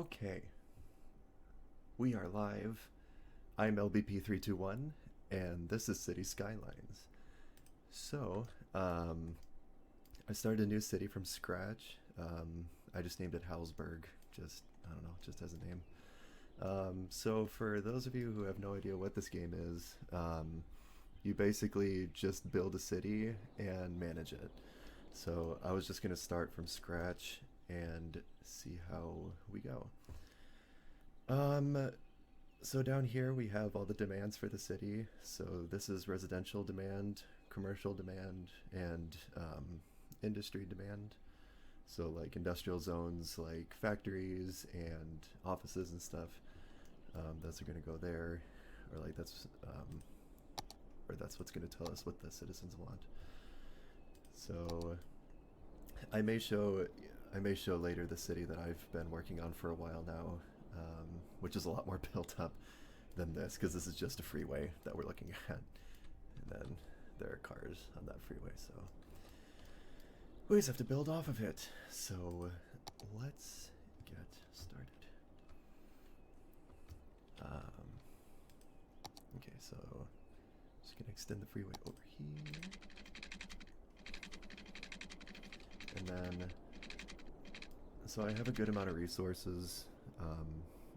Okay, we are live. I'm LBP321, and this is City Skylines. So, I started a new city from scratch. I just named it Halsberg, I don't know, just as a name. So, for those of you who have no idea what this game is, you basically just build a city and manage it. So, I was just going to start from scratch and see how we go. Um, so down here we have all the demands for the city. So this is residential demand, commercial demand, and industry demand. So like industrial zones, like factories and offices and stuff. Those are going to go there, or like that's what's going to tell us what the citizens want. So I may show I may show later the city that I've been working on for a while now, which is a lot more built up than this because this is just a freeway that we're looking at, and then there are cars on that freeway, so we just have to build off of it. So let's get started. Okay, so just gonna extend the freeway over here, and then so I have a good amount of resources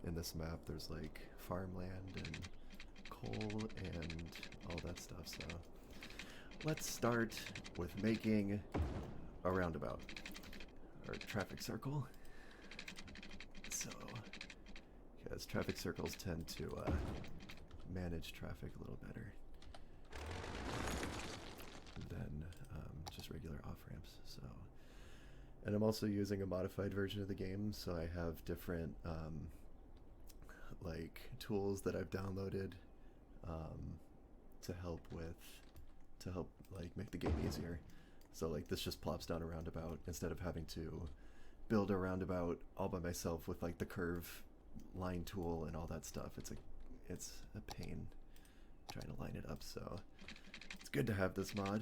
in this map. There's like farmland and coal and all that stuff. So let's start with making a roundabout or traffic circle. So, because traffic circles tend to manage traffic a little better than just regular off ramps. So, and I'm also using a modified version of the game, so I have different like tools that I've downloaded to help like make the game easier. So like this just plops down a roundabout instead of having to build a roundabout all by myself with like the curve line tool and all that stuff. It's a pain trying to line it up, so it's good to have this mod.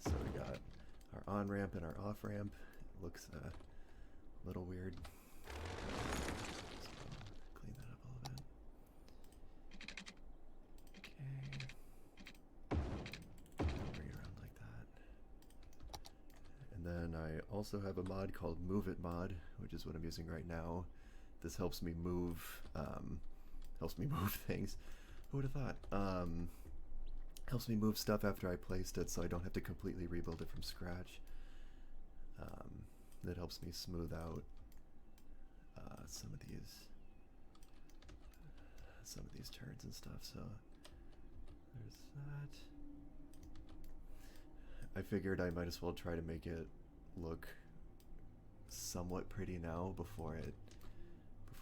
So we got our on ramp and our off ramp. It looks a little weird. So clean that up a little bit. Okay. Bring it around like that. And then I also have a mod called Move It Mod, which is what I'm using right now. This helps me move things. Who would have thought? Helps me move stuff after I placed it, so I don't have to completely rebuild it from scratch. That helps me smooth out some of these turns and stuff. So there's that. I figured I might as well try to make it look somewhat pretty now before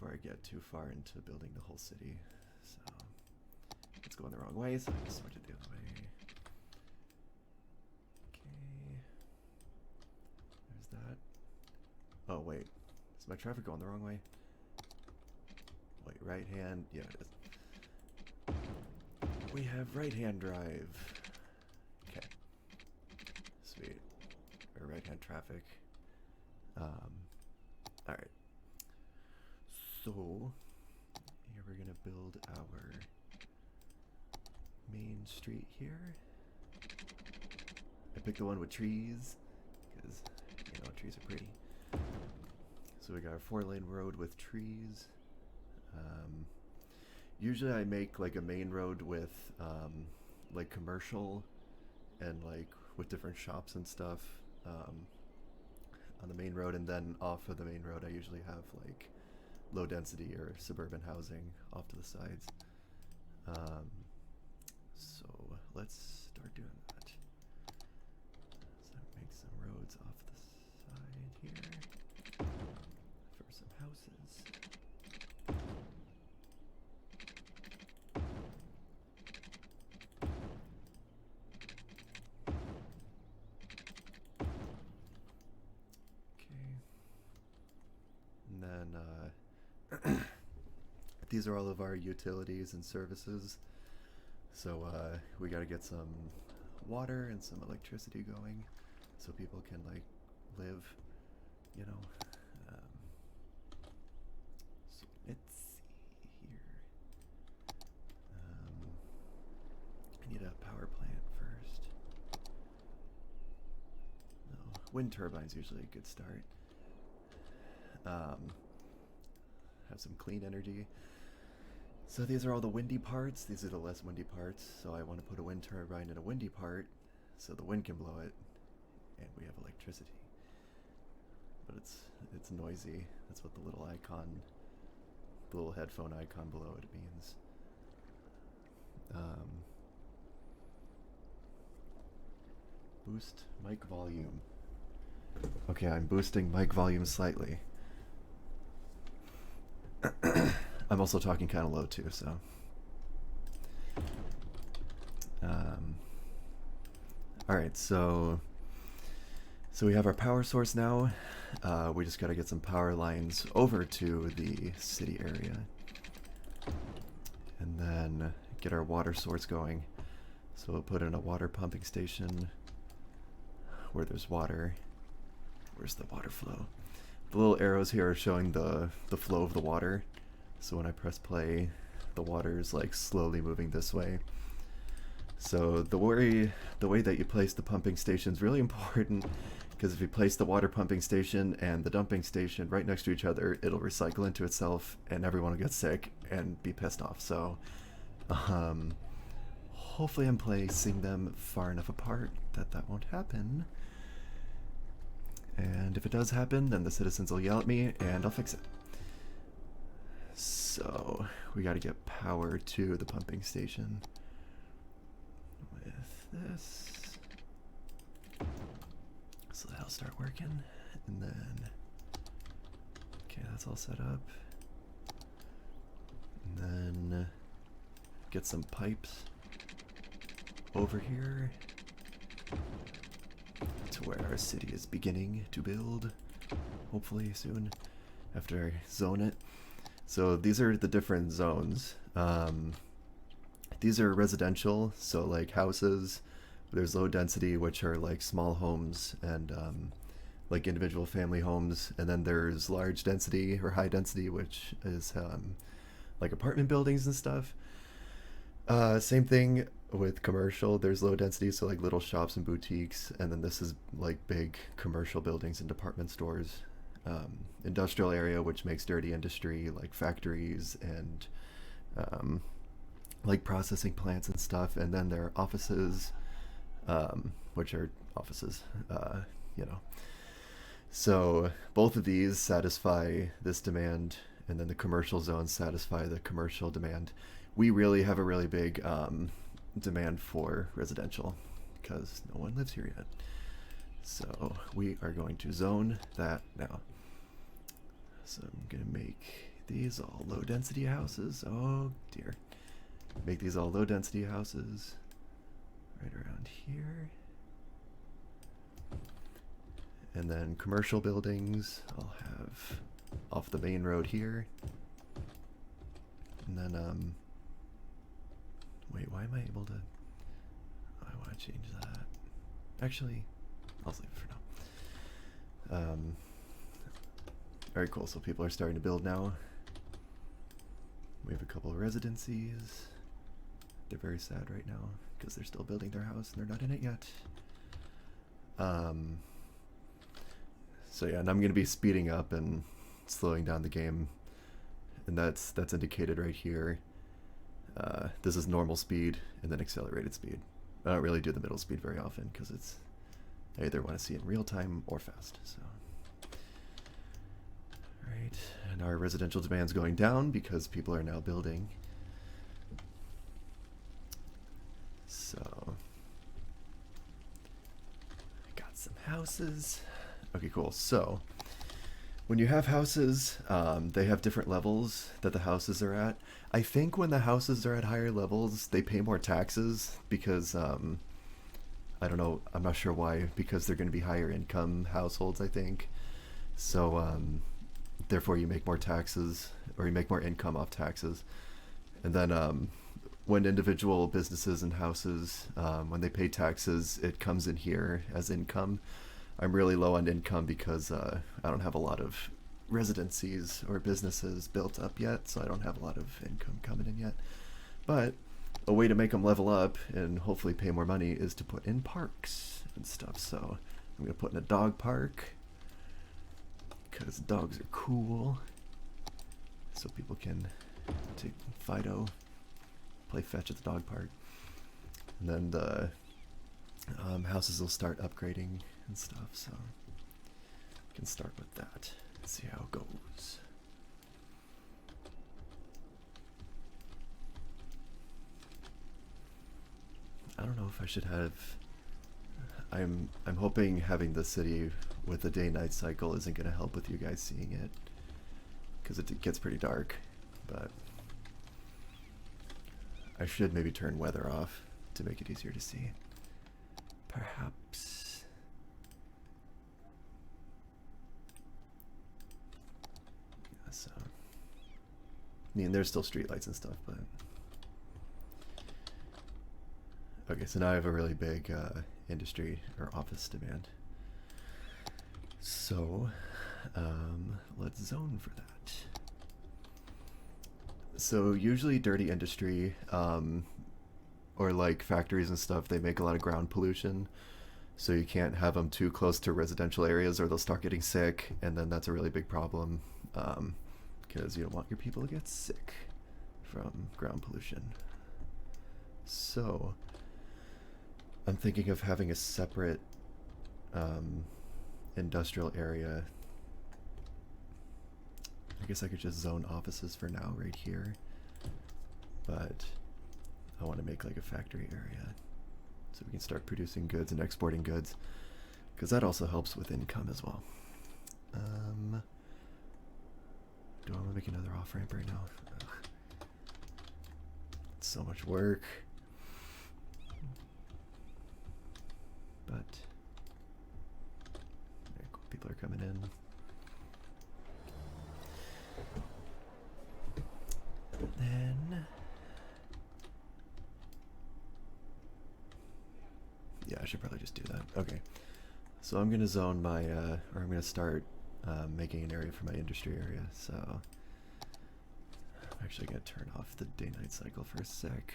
I get too far into building the whole city. So it's going the wrong way, so I just switch it the other way. Okay. There's that. Oh, wait. Is my traffic going the wrong way? Wait, right hand? Yeah, it is. We have right hand drive. Okay. Sweet. Or right hand traffic. Alright. So, here we're gonna build our main street here. I picked the one with trees because, you know, trees are pretty. So we got a 4-lane road with trees. Usually I make like a main road with like commercial and like with different shops and stuff on the main road, and then off of the main road I usually have like low density or suburban housing off to the sides. So let's start doing that. So make some roads off the side here for some houses. Okay. And then these are all of our utilities and services. So we gotta get some water and some electricity going so people can like live you know. Um, so let's see here. I need a power plant first. No, wind turbines usually a good start. Have some clean energy. So these are all the windy parts. These are the less windy parts. So I want to put a wind turbine in a windy part so the wind can blow it and we have electricity. But it's noisy. That's what the little icon, the little headphone icon below it means. Boost mic volume. Okay, I'm boosting mic volume slightly. I'm also talking kind of low too, so. All right, so we have our power source now. We just got to get some power lines over to the city area, and then get our water source going. So we'll put in a water pumping station where there's water. Where's the water flow? The little arrows here are showing the flow of the water. So when I press play, the water is like slowly moving this way. So the way that you place the pumping station is really important, because if you place the water pumping station and the dumping station right next to each other, it'll recycle into itself and everyone will get sick and be pissed off. So hopefully I'm placing them far enough apart that won't happen. And if it does happen, then the citizens will yell at me and I'll fix it. So we got to get power to the pumping station with this. So that'll start working. And then, okay, that's all set up. And then get some pipes over here to where our city is beginning to build, hopefully soon, after I zone it. So these are the different zones. These are residential, so like houses. There's low density, which are like small homes and like individual family homes. And then there's large density or high density, which is like apartment buildings and stuff. Same thing with commercial. There's low density, so like little shops and boutiques. And then this is like big commercial buildings and department stores. Industrial area, which makes dirty industry, like factories and like processing plants and stuff. And then there are offices, which are offices, you know. So both of these satisfy this demand, and then the commercial zones satisfy the commercial demand. We really have a really big demand for residential because no one lives here yet. So we are going to zone that now. So I'm going to make these all low density houses. Oh dear. Make these all low density houses right around here. And then commercial buildings I'll have off the main road here. And then, wait, why am I able to, oh, I want to change that. Actually, I'll leave it for now. Alright, cool, so people are starting to build now. We have a couple of residencies. They're very sad right now because they're still building their house and they're not in it yet. So yeah, and I'm going to be speeding up and slowing down the game, and that's indicated right here. This is normal speed and then accelerated speed. I don't really do the middle speed very often because I either want to see it in real time or fast. So, right, and our residential demand's going down because people are now building. So, I got some houses. Okay, cool. So, when you have houses, they have different levels that the houses are at. I think when the houses are at higher levels, they pay more taxes because, I don't know, I'm not sure why, because they're going to be higher income households, I think. So, therefore you make more taxes, or you make more income off taxes. And then, when individual businesses and houses, when they pay taxes, it comes in here as income. I'm really low on income because I don't have a lot of residencies or businesses built up yet, so I don't have a lot of income coming in yet. But a way to make them level up and hopefully pay more money is to put in parks and stuff. So I'm going to put in a dog park because dogs are cool. So people can take Fido, play fetch at the dog park. And then the houses will start upgrading and stuff, so we can start with that and see how it goes. I don't know if I should have. I'm hoping having the city with the day-night cycle isn't going to help with you guys seeing it, because it gets pretty dark. But I should maybe turn weather off to make it easier to see. Perhaps. So, I mean, there's still streetlights and stuff, but okay. So now I have a really big industry or office demand. So let's zone for that. So usually dirty industry, or like factories and stuff, they make a lot of ground pollution. So you can't have them too close to residential areas or they'll start getting sick, and then that's a really big problem, because you don't want your people to get sick from ground pollution. So I'm thinking of having a separate industrial area. I guess I could just zone offices for now right here, but I want to make like a factory area so we can start producing goods and exporting goods, because that also helps with income as well. Do I want to make another off-ramp right now? Ugh. It's so much work. But yeah, cool. People are coming in. Then yeah, I should probably just do that. Okay, so I'm gonna zone my or I'm gonna start making an area for my industry area. So I'm actually gonna turn off the day-night cycle for a sec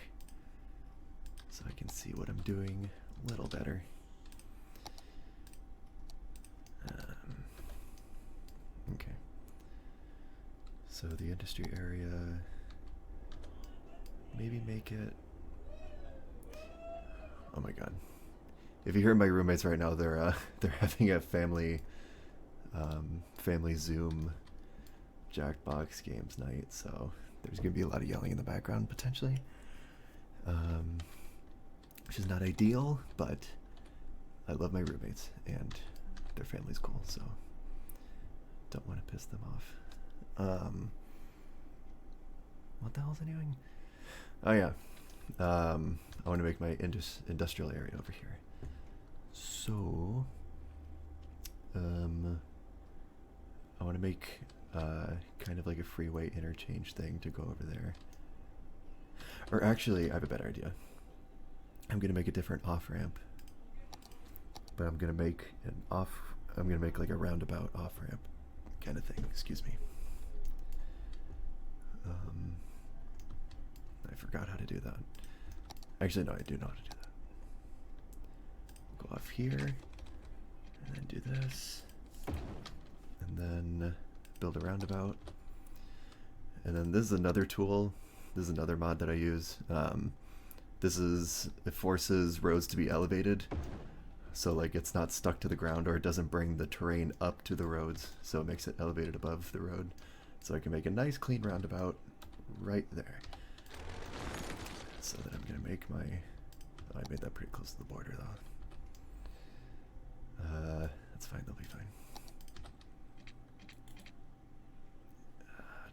so I can see what I'm doing a little better. Okay, so the industry area, maybe make it, oh my god, if you hear my roommates right now, they're having a family Zoom Jackbox games night, so there's gonna be a lot of yelling in the background potentially, which is not ideal, but I love my roommates and their family's cool, so don't want to piss them off. What the hell is I doing? Oh yeah, I want to make my industrial area over here. So, I want to make kind of like a freeway interchange thing to go over there. Or actually, I have a better idea. I'm gonna make a different off-ramp, but I'm gonna make like a roundabout off-ramp kind of thing. Excuse me. I forgot how to do that. Actually, no, I do know how to do that. Go off here, and then do this, and then build a roundabout. And then this is another tool. This is another mod that I use. It forces roads to be elevated, so like it's not stuck to the ground, or it doesn't bring the terrain up to the roads, so it makes it elevated above the road. So I can make a nice clean roundabout right there. So that I'm gonna make my, oh, I made that pretty close to the border though. That's fine, they'll be fine.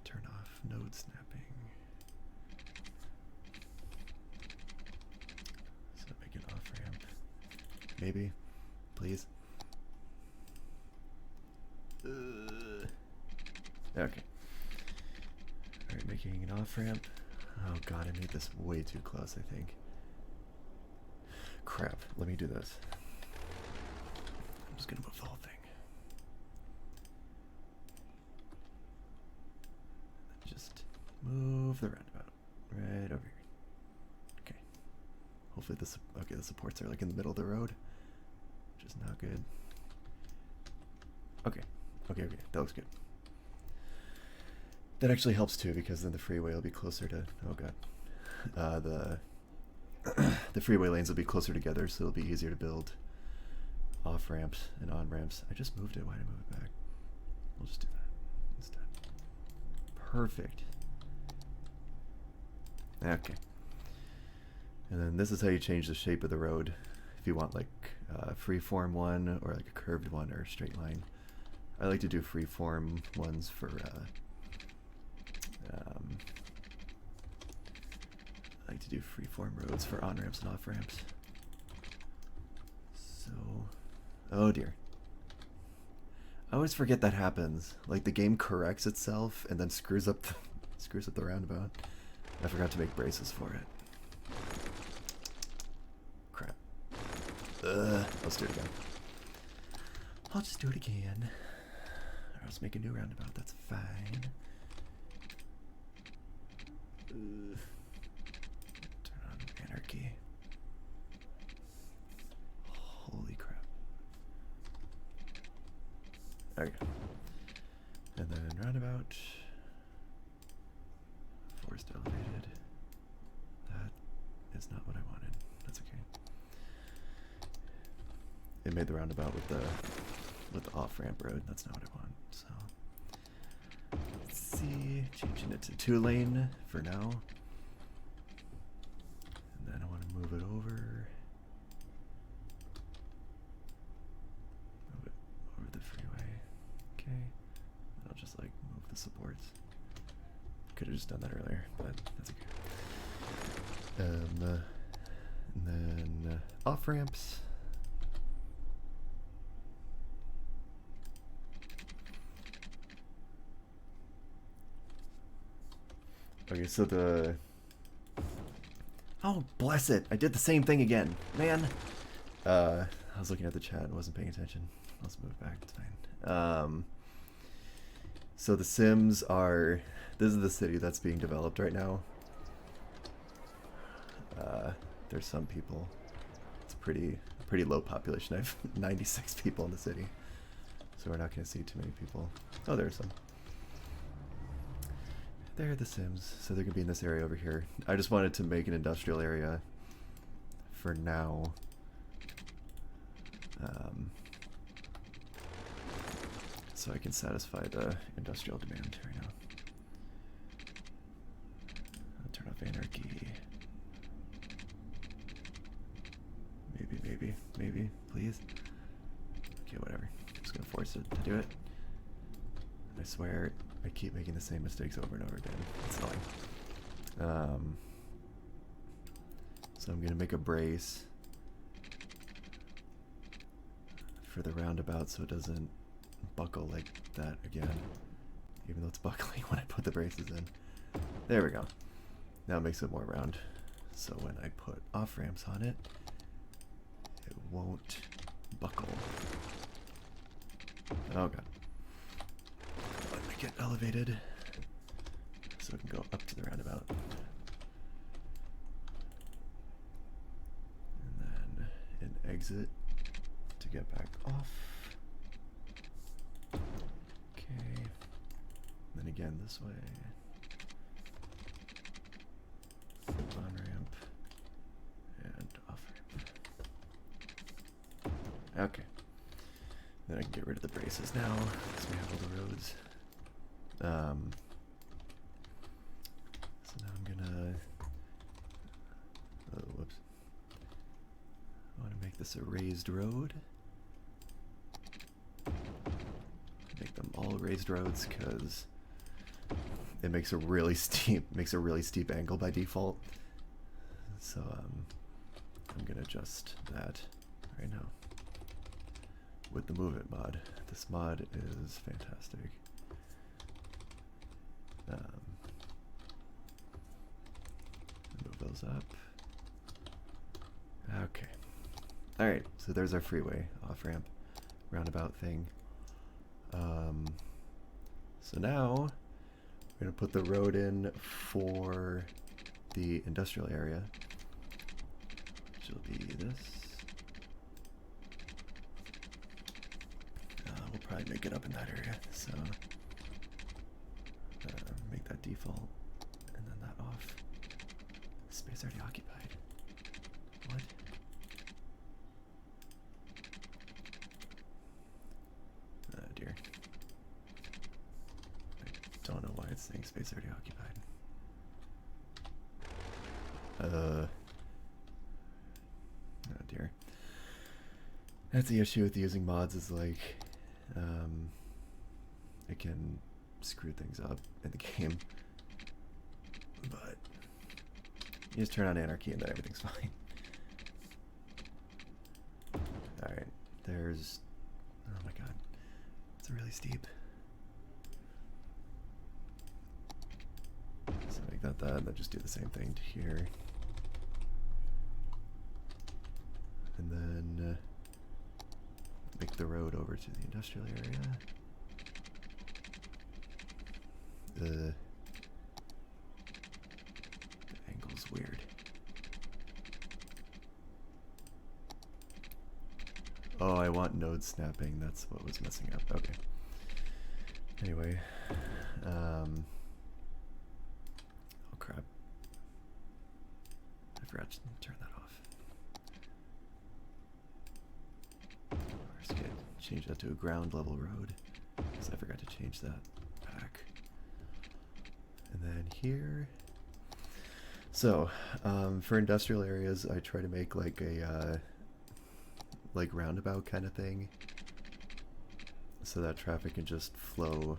Turn off node snapping. So make an off ramp. Maybe, please. Okay. Alright, making an off ramp. Oh god, I made this way too close, I think. Crap, let me do this. I'm just gonna move the whole thing. Just move the roundabout right over here. Okay. Hopefully this. Okay, the supports are like in the middle of the road, which is not good. Okay. Okay. Okay. That looks good. That actually helps too, because then the freeway will be closer to. Oh god. The freeway lanes will be closer together, so it'll be easier to build off ramps and on ramps. I just moved it. Why did I move it back? We'll just do that instead. Perfect. Okay. And then this is how you change the shape of the road. If you want like a freeform one, or like a curved one, or a straight line. I like to do freeform ones for I like to do freeform roads for on-ramps and off-ramps. So, oh dear. I always forget that happens. Like the game corrects itself and then screws up the roundabout. I forgot to make braces for it. Crap. Let's do it again. I'll just do it again. Or else make a new roundabout. That's fine. Turn on anarchy. Holy crap. Okay. And then roundabout. Forced elevated. That is not what I wanted. That's okay. It made the roundabout with the off-ramp road. That's not what I want. So let's see. Changing it to 2-lane for now. And then I want to move it over. Move it over the freeway. Okay. And I'll just like move the supports. Could have just done that earlier, but that's okay. And then off ramps. Okay, so the... Oh, bless it! I did the same thing again, man. I was looking at the chat and wasn't paying attention. Let's move back. It's fine. So the Sims are... This is the city that's being developed right now. There's some people. It's a pretty low population. I have 96 people in the city, so we're not going to see too many people. Oh, there's some. They're the Sims, so they're going to be in this area over here. I just wanted to make an industrial area for now. So I can satisfy the industrial demand right now. I'll turn off anarchy. Maybe, please. Okay, whatever. I'm just gonna force it to do it. I swear, I keep making the same mistakes over and over again. It's annoying. So I'm gonna make a brace for the roundabout so it doesn't buckle like that again. Even though it's buckling when I put the braces in. There we go. Now it makes it more round. So when I put off ramps on it, it won't buckle. Oh god. Let me get elevated so it can go up to the roundabout. And then an exit to get back off. Okay. Then again this way. On ramp and off ramp. Okay. Then I can get rid of the braces now because we have all the roads. So now I'm gonna. Oh, whoops. I want to make this a raised road. Make them all raised roads because it makes a really steep angle by default. So I'm gonna adjust that right now with the Move It mod. This mod is fantastic. Move those up. Okay. All right. So there's our freeway off ramp. roundabout thing. So now we're gonna put the road in for the industrial area, which will be this. We'll probably make it up in that area, so make that default, and then that off. Space already occupied. What? Oh dear. I don't know why it's saying space already occupied. Oh dear. That's the issue with using mods, is like, it can screw things up in the game. But you just turn on anarchy and then everything's fine. Alright, there's... oh my god. It's really steep. So make that, and then just do the same thing to here. And then make the road over to the industrial area. The angle's weird. Oh, I want node snapping. That's what was messing up. Okay. Anyway. Oh crap. I forgot to turn that off. Let's change that to a ground level road, because I forgot to change that back. And then here. So, for industrial areas, I try to make like a like roundabout kind of thing, so that traffic can just flow,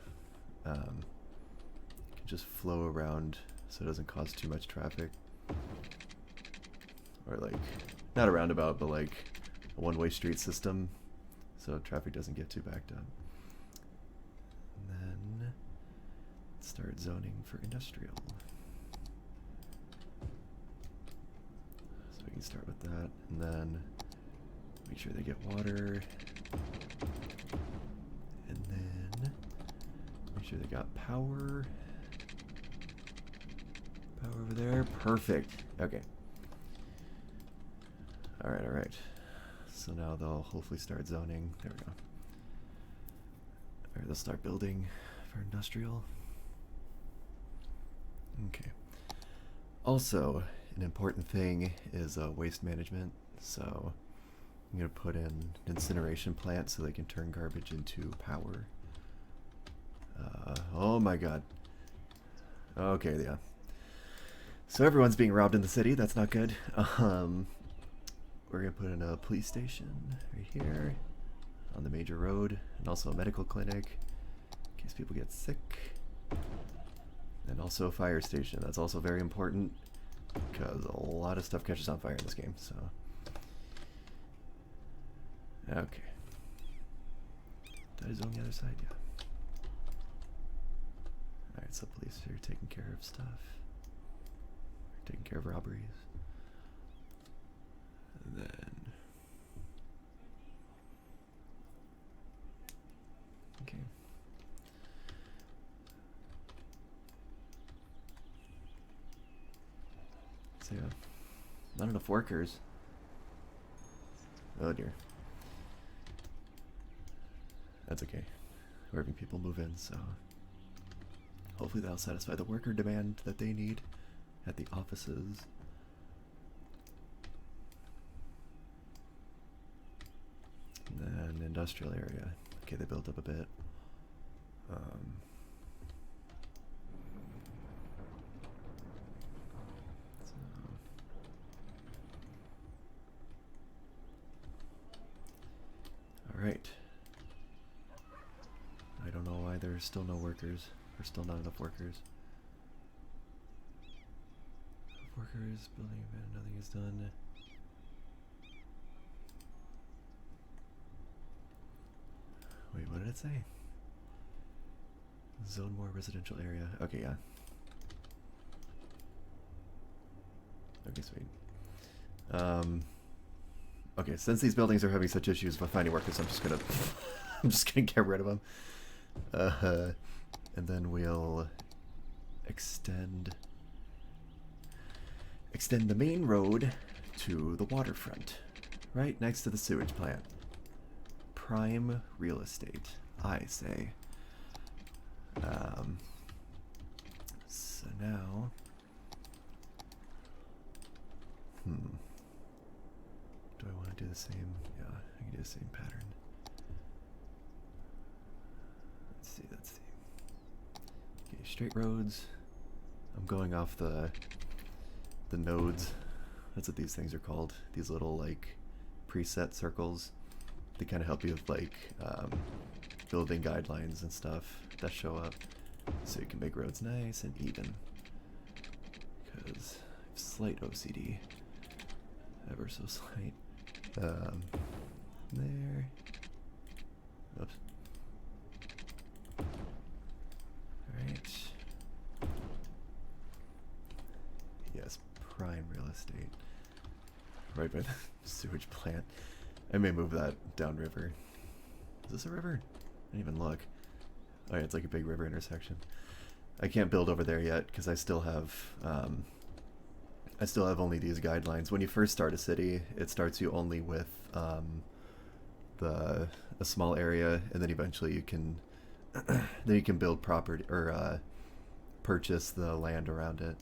around, so it doesn't cause too much traffic. Or like, not a roundabout, but like a one-way street system, so traffic doesn't get too backed up. And then start zoning for industrial. So we can start with that, and then make sure they get water, and then make sure they got power. Power over there, perfect. Okay. Alright, alright. So now they'll hopefully start zoning. There we go. Alright, they'll start building for industrial. Okay. Also, an important thing is waste management. So I'm going to put in an incineration plant so they can turn garbage into power. Oh my god. Okay, yeah. So everyone's being robbed in the city. That's not good. We're going to put in a police station right here on the major road, and also a medical clinic in case people get sick. And also a fire station. That's also very important because a lot of stuff catches on fire in this game, so... Okay. Did I zone the other side? Yeah. Alright, so police are taking care of stuff. Taking care of robberies. And then... Okay. So yeah. Not enough workers. Oh dear. That's okay. We're having people move in, so hopefully that'll satisfy the worker demand that they need at the offices. And then industrial area. Okay, they built up a bit. Alright. I don't know why there's still no workers. There's still not enough workers. Workers, building event, nothing is done. Wait, what did it say? Zone more residential area. Okay, yeah. Okay, sweet. Okay, since these buildings are having such issues with finding workers, I'm just gonna I'm just gonna get rid of them. And then we'll extend the main road to the waterfront, right next to the sewage plant. Prime real estate, I say. So now, do I want to do the same? Yeah, I can do the same pattern. Let's see. Okay, straight roads. I'm going off the nodes. That's what these things are called. These little like preset circles. They kind of help you with like building guidelines and stuff that show up, so you can make roads nice and even. Because I have slight OCD, ever so slight. There. Oops. Alright. Yes, prime real estate. Right by the sewage plant. I may move that downriver. Is this a river? I didn't even look. Oh yeah, it's like a big river intersection. I can't build over there yet because I still have only these guidelines. When you first start a city, it starts you only with a small area, and then eventually you can build property or purchase the land around it.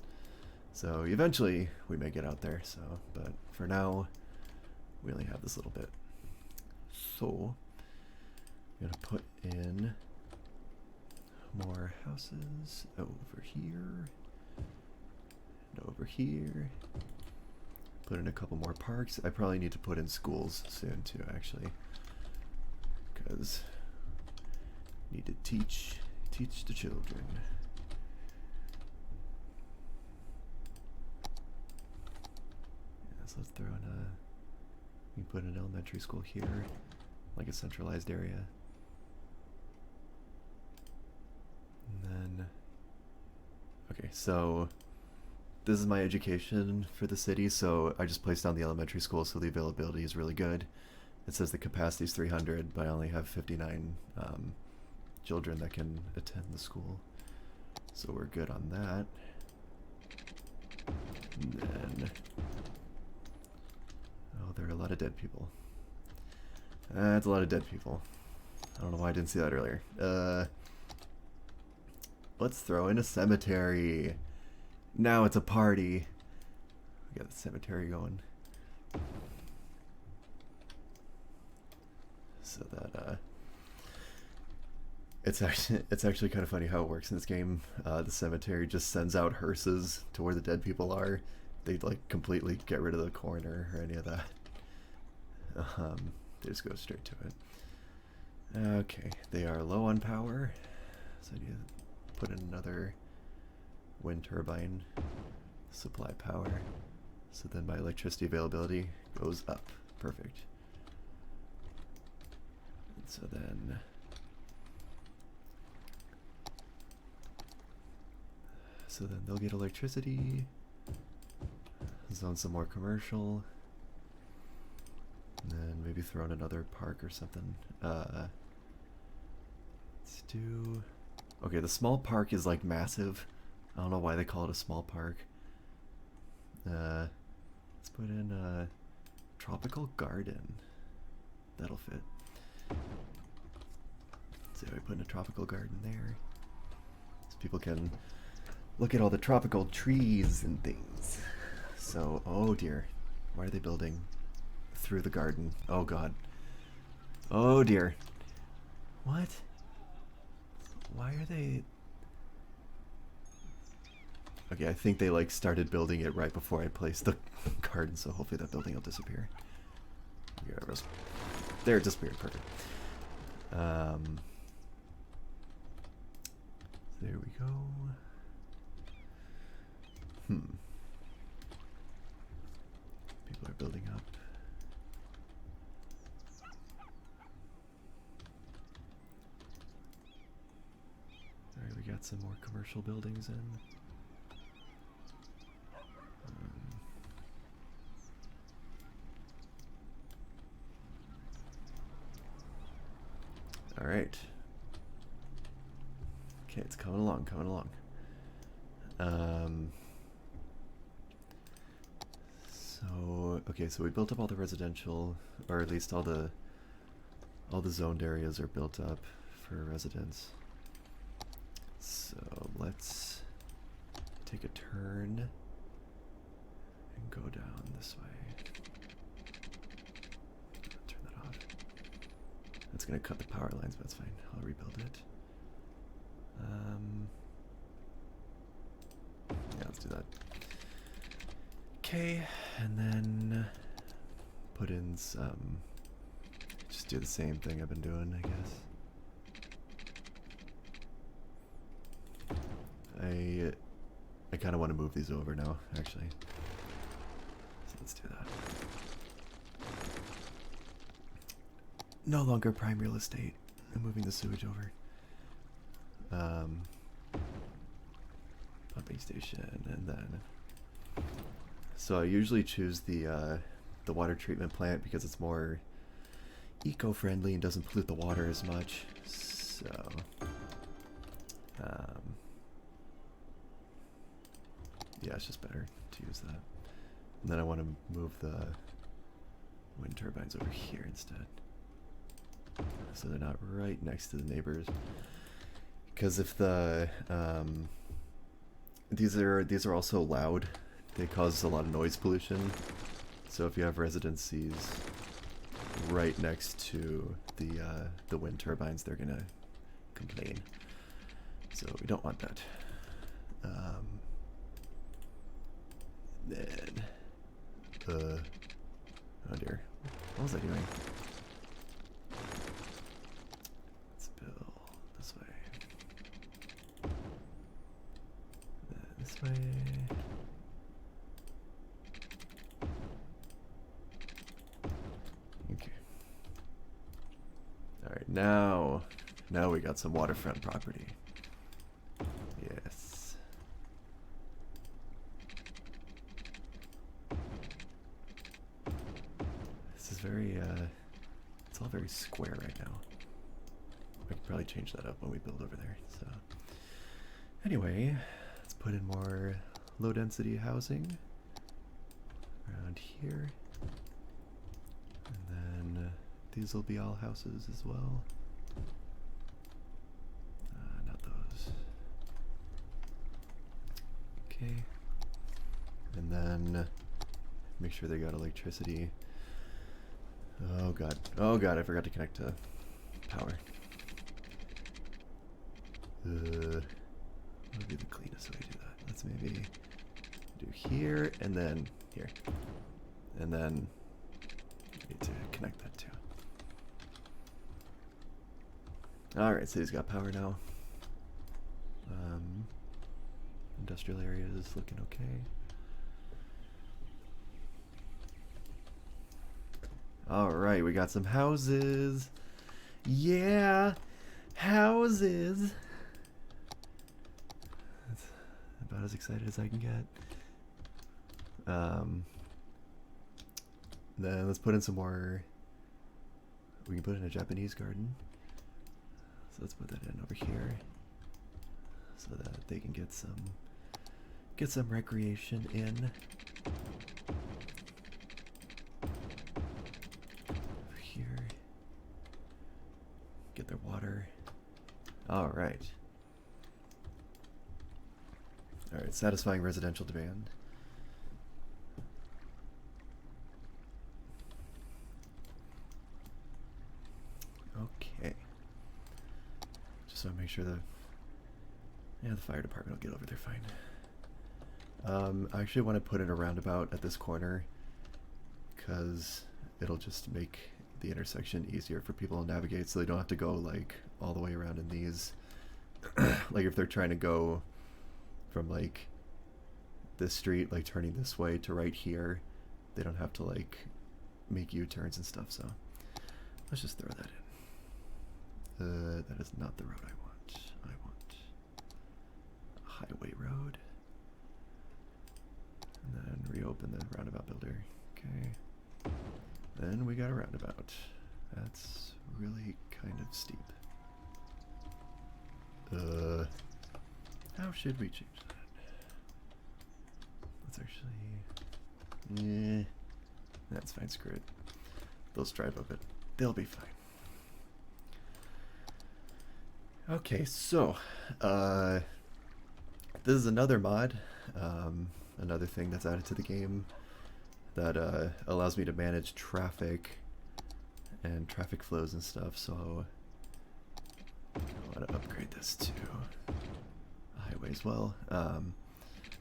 So eventually we may get out there. So, but for now, we only have this little bit. So I'm gonna put in more houses over here and over here. Put in a couple more parks. I probably need to put in schools soon too, actually, because need to teach the children. Yeah, so let's throw in we can put an elementary school here, like a centralized area. And then, okay, so this is my education for the city, so I just placed down the elementary school, so the availability is really good. It says the capacity is 300, but I only have 59 children that can attend the school, so we're good on that. And then, oh, there are a lot of dead people. That's a lot of dead people. I don't know why I didn't see that earlier. Let's throw in a cemetery. Now it's a party. We got the cemetery going. So that it's actually kind of funny how it works in this game. The cemetery just sends out hearses to where the dead people are. They like completely get rid of the coroner or any of that. They just go straight to it. Okay, they are low on power, so I need to put in another wind turbine, supply power, so then my electricity availability goes up. Perfect. And so then they'll get electricity, zone some more commercial, and then maybe throw in another park or something. Let's do... Okay, the small park is like massive. I don't know why they call it a small park. Let's put in a tropical garden. That'll fit. So we put in a tropical garden there, so people can look at all the tropical trees and things. So, oh dear, why are they building through the garden? Oh god. Oh dear. What? Why are they... Okay, I think they like started building it right before I placed the garden, so hopefully that building will disappear. Yeah, there, it disappeared. Perfect. There we go. People are building up. Alright, we got some more commercial buildings in. All right. Okay, it's coming along, coming along. So okay, so we built up all the residential, or at least all the zoned areas are built up for residents. So let's take a turn and go down this way. Turn that off. That's gonna cut the power lines, but that's fine. I'll rebuild it. Yeah, let's do that. Okay, and then put in some. Just do the same thing I've been doing, I guess. I kind of want to move these over now, actually. So let's do that. No longer prime real estate. I'm moving the sewage over. Pumping station, and then. So I usually choose the water treatment plant because it's more eco-friendly and doesn't pollute the water as much. So. Yeah, it's just better to use that. And then I want to move the wind turbines over here instead. So they're not right next to the neighbors. Because if the these are also loud, they cause a lot of noise pollution. So if you have residencies right next to the wind turbines, they're gonna complain. So we don't want that. Then oh dear, what was I doing? Let's build this way. Then this way. Okay. All right, now we got some waterfront property. Yes. This is very it's all very square right now. I could probably change that up when we build over there. So anyway, let's put in more low density housing around here. And then these will be all houses as well. Not those. Okay. And then make sure they got electricity. Oh god. Oh god, I forgot to connect to power. What would be the cleanest way to do that? Let's maybe do here and then here. And then need to connect that too. Alright, so he's got power now. Industrial area is looking okay. Alright, we got some houses. Yeah! Houses! That's about as excited as I can get. Then let's put in some more. We can put in a Japanese garden. So let's put that in over here, so that they can get some recreation in. Over here. Get their water. Alright. Alright, satisfying residential demand. Okay. Just want to make sure the fire department will get over there fine. I actually want to put in a roundabout at this corner because it'll just make the intersection easier for people to navigate, so they don't have to go like all the way around in these. Like if they're trying to go from like this street, like turning this way to right here, they don't have to like make U-turns and stuff. So let's just throw that in. That is not the road I want. I want a highway road. And then reopen the roundabout builder. Okay. Then we got a roundabout. That's really kind of steep. How should we change that? Let's actually... that's fine, screw it. They'll strive of it. They'll be fine. Okay, so, this is another mod, another thing that's added to the game that allows me to manage traffic and traffic flows and stuff, so I want to upgrade this to a highway as well.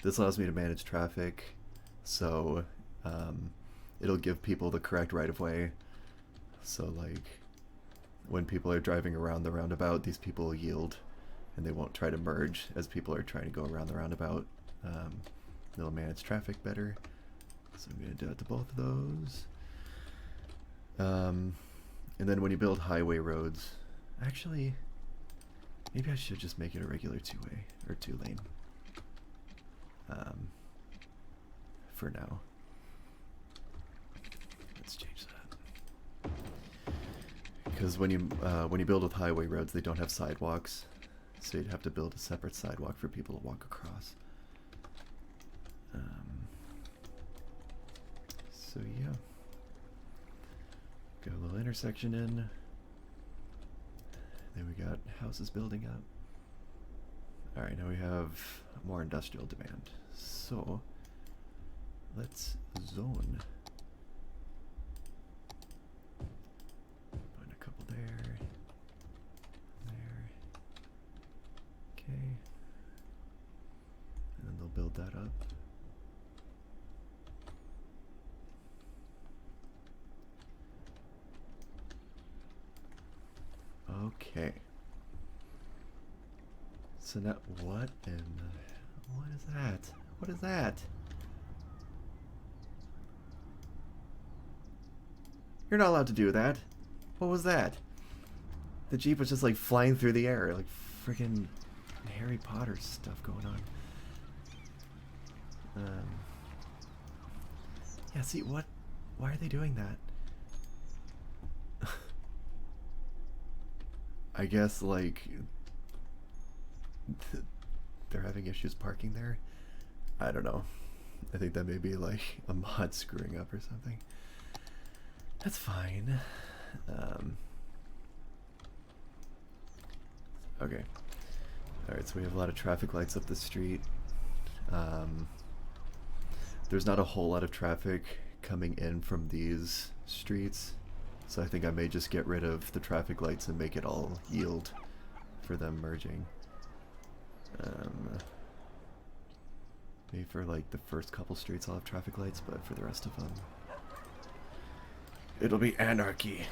This allows me to manage traffic, so it'll give people the correct right-of-way. So like when people are driving around the roundabout, these people will yield and they won't try to merge as people are trying to go around the roundabout. They'll manage traffic better. So I'm going to do it to both of those. And then when you build highway roads, actually, maybe I should just make it a regular two-way or two-lane for now. Let's change that. Because when you build with highway roads, they don't have sidewalks, so you'd have to build a separate sidewalk for people to walk across. So yeah, got a little intersection in. Then we got houses building up. All right, now we have more industrial demand. So let's zone. Put a couple there, there. Okay, and then they'll build that up. Okay. So now, what is that? What is that? You're not allowed to do that. What was that? The Jeep was just like flying through the air, like freaking Harry Potter stuff going on. Yeah, see, why are they doing that? I guess, like, they're having issues parking there. I don't know. I think that may be, like, a mod screwing up or something. That's fine. Okay. Alright, so we have a lot of traffic lights up the street. There's not a whole lot of traffic coming in from these streets. So I think I may just get rid of the traffic lights and make it all yield for them merging. Maybe for like the first couple streets I'll have traffic lights, but for the rest of them, it'll be anarchy.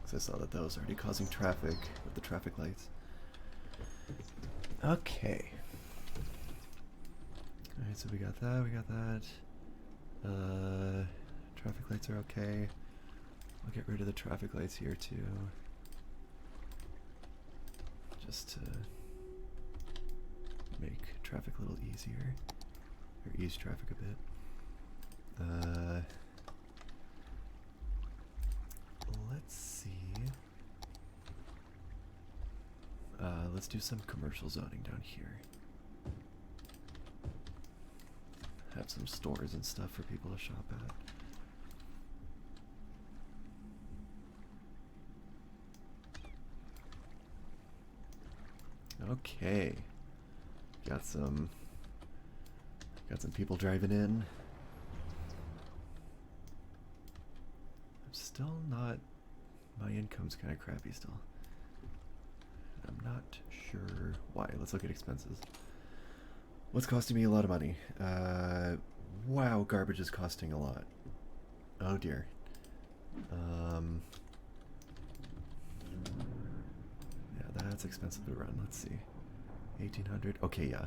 Because I saw that was already causing traffic with the traffic lights. Okay. Alright, so we got that, we got that. Traffic lights are okay. I'll get rid of the traffic lights here too. Just to make traffic a little easier. Or ease traffic a bit. Let's see. Let's do some commercial zoning down here. Have some stores and stuff for people to shop at. Okay. Got some people driving in. I'm still not, my income's kind of crappy still. I'm not sure why. Let's look at expenses. What's costing me a lot of money? Wow, garbage is costing a lot. Oh dear. Yeah, that's expensive to run. Let's see. 1800. Okay, yeah.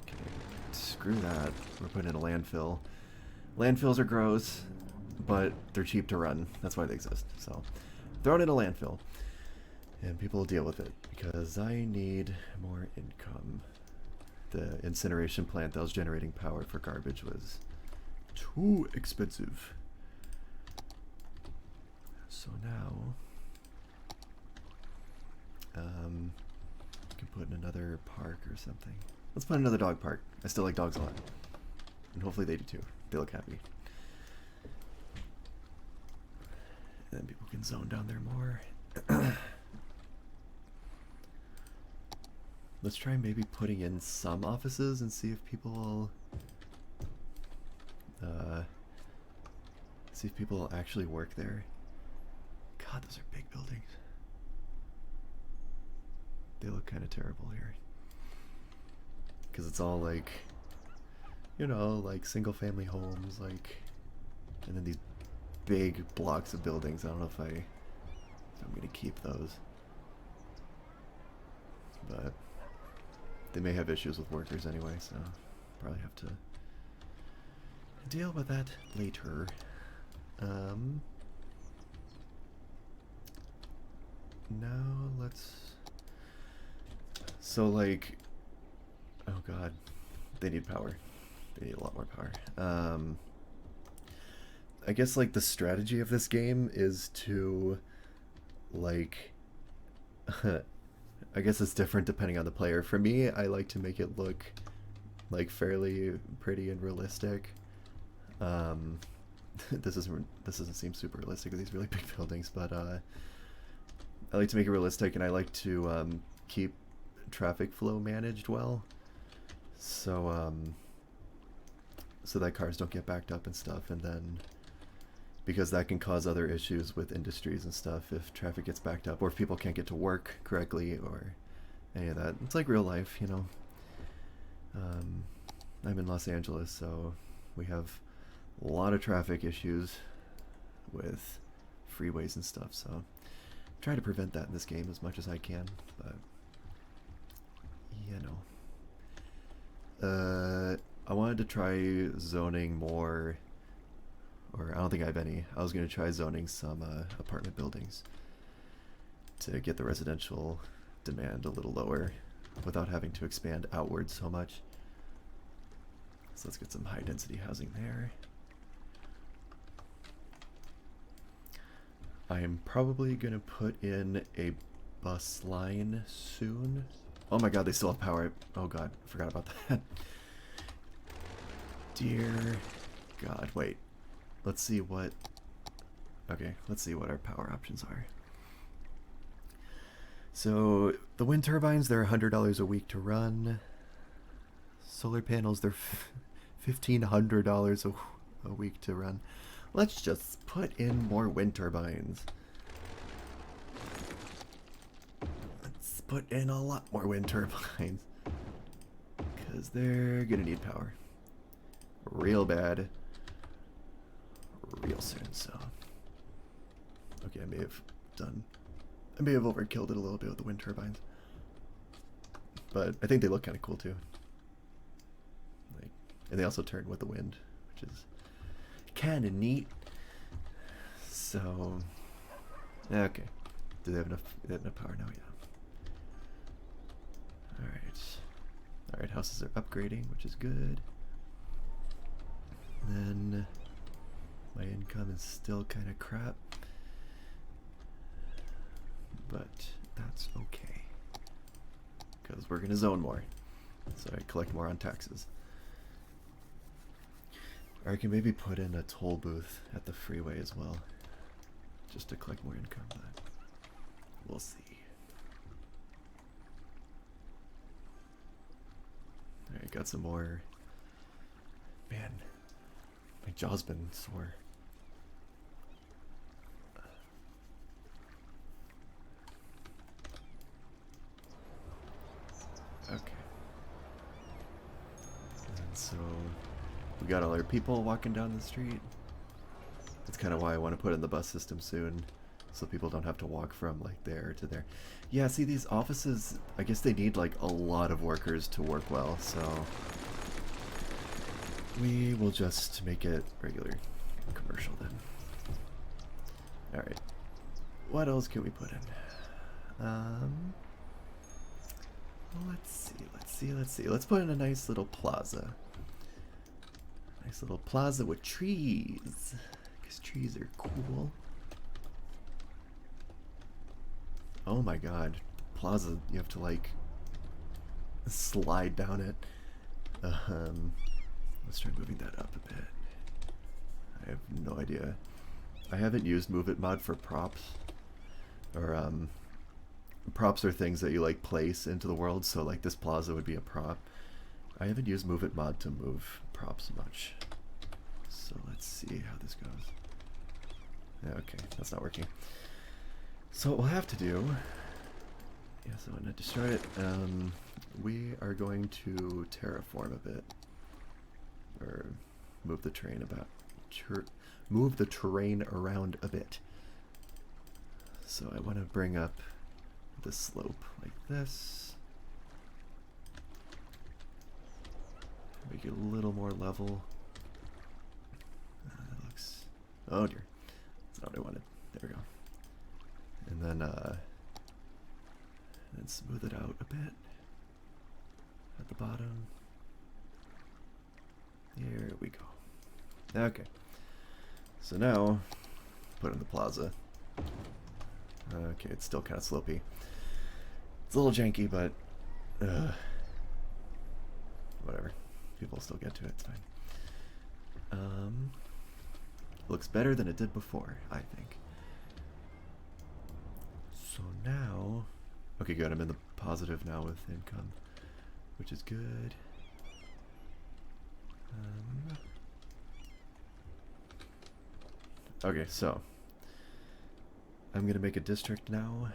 Okay. Screw that. We're putting in a landfill. Landfills are gross, but they're cheap to run. That's why they exist. So, throw it in a landfill. And people will deal with it because I need more income. The incineration plant that was generating power for garbage was too expensive. So now, we can put in another park or something. Let's put in another dog park. I still like dogs a lot. And hopefully they do too. They look happy. And then people can zone down there more. Let's try maybe putting in some offices and see if people will actually work there. God, those are big buildings. They look kind of terrible here. Because it's all like, you know, like single family homes, like, and then these big blocks of buildings. I don't know if I'm gonna keep those. But they may have issues with workers anyway, so probably have to deal with that later. Now let's... So like... Oh god. They need power. They need a lot more power. I guess like the strategy of this game is to like... I guess it's different depending on the player. For me, I like to make it look like fairly pretty and realistic. This doesn't seem super realistic with these really big buildings, but I like to make it realistic, and I like to keep traffic flow managed well, so so that cars don't get backed up and stuff, and then because that can cause other issues with industries and stuff if traffic gets backed up, or if people can't get to work correctly, or any of that. It's like real life, you know. I'm in Los Angeles, so we have a lot of traffic issues with freeways and stuff, so try to prevent that in this game as much as I can, but you know. I wanted to try zoning more, or I don't think I have any. I was going to try zoning some apartment buildings to get the residential demand a little lower without having to expand outward so much. So let's get some high density housing there. I am probably going to put in a bus line soon. Oh my god, they still have power. Oh god, I forgot about that. Dear god, wait. Let's see what... Okay, let's see what our power options are. So, the wind turbines, they're $100 a week to run. Solar panels, they're $1,500 a week to run. Let's just put in more wind turbines. Let's put in a lot more wind turbines. Because they're gonna need power. Real bad. Real soon, so... Okay, I may have overkilled it a little bit with the wind turbines. But I think they look kind of cool too. Like, and they also turn with the wind, which is kind of neat. So, okay. Do they have enough? They have enough power now? Yeah. All right. All right. Houses are upgrading, which is good. Then my income is still kind of crap, but that's okay because we're gonna zone more, so I collect more on taxes. Or I can maybe put in a toll booth at the freeway as well, just to collect more income, but we'll see. Alright, got some more. Man, my jaw's been sore. Okay. And so we got all our people walking down the street. That's kind of why I want to put in the bus system soon, so people don't have to walk from like there to there. Yeah, see, these offices, I guess they need like a lot of workers to work well, so we will just make it regular commercial then. Alright. What else can we put in? Let's see. Let's put in a nice little plaza. Nice little plaza with trees. Because trees are cool. Oh my god. Plaza, you have to like slide down it. Let's try moving that up a bit. I have no idea. I haven't used Move It mod for props. Or, props are things that you like place into the world, so like this plaza would be a prop. I haven't used Move It mod to move props much. So let's see how this goes. Okay, that's not working. So what we'll have to do, yeah, so when I destroy it, we are going to terraform a bit. Or move the terrain about, move the terrain around a bit. So I want to bring up the slope like this. Make it a little more level. That looks, oh dear, that's not what I wanted. There we go. And then smooth it out a bit at the bottom. There we go. Okay. So now, put in the plaza. Okay, it's still kind of slopey. It's a little janky, but whatever. People still get to it. It's fine. Looks better than it did before, I think. So now, okay, good. I'm in the positive now with income, which is good. Okay, so I'm gonna make a district now,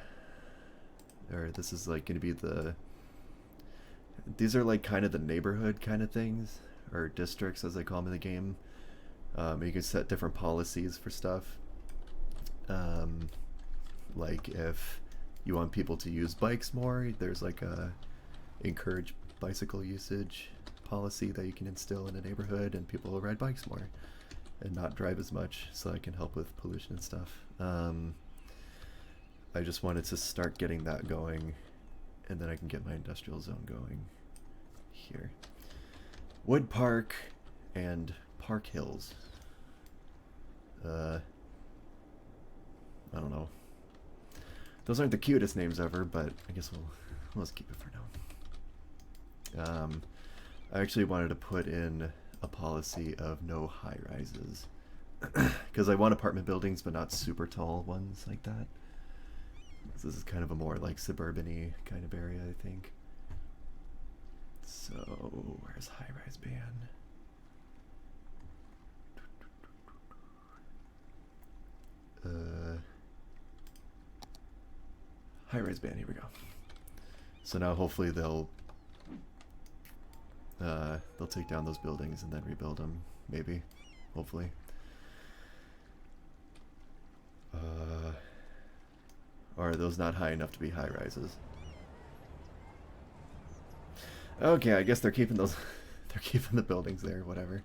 or this is like gonna be these are like kind of the neighborhood kind of things, or districts as they call them in the game. You can set different policies for stuff. Like if you want people to use bikes more, there's like a encourage bicycle usage policy that you can instill in a neighborhood, and people will ride bikes more and not drive as much, so that can help with pollution and stuff. I just wanted to start getting that going, and then I can get my industrial zone going here. Wood Park and Park Hills. I don't know. Those aren't the cutest names ever, but I guess we'll just keep it for now. I actually wanted to put in a policy of no high-rises. Because I want apartment buildings, but not super tall ones like that. So this is kind of a more like suburban-y kind of area, I think. So, where's high-rise ban? High-rise ban, here we go. So now hopefully they'll take down those buildings and then rebuild them, maybe, hopefully. Or are those not high enough to be high rises? Okay, I guess they're keeping those, they're keeping the buildings there, whatever.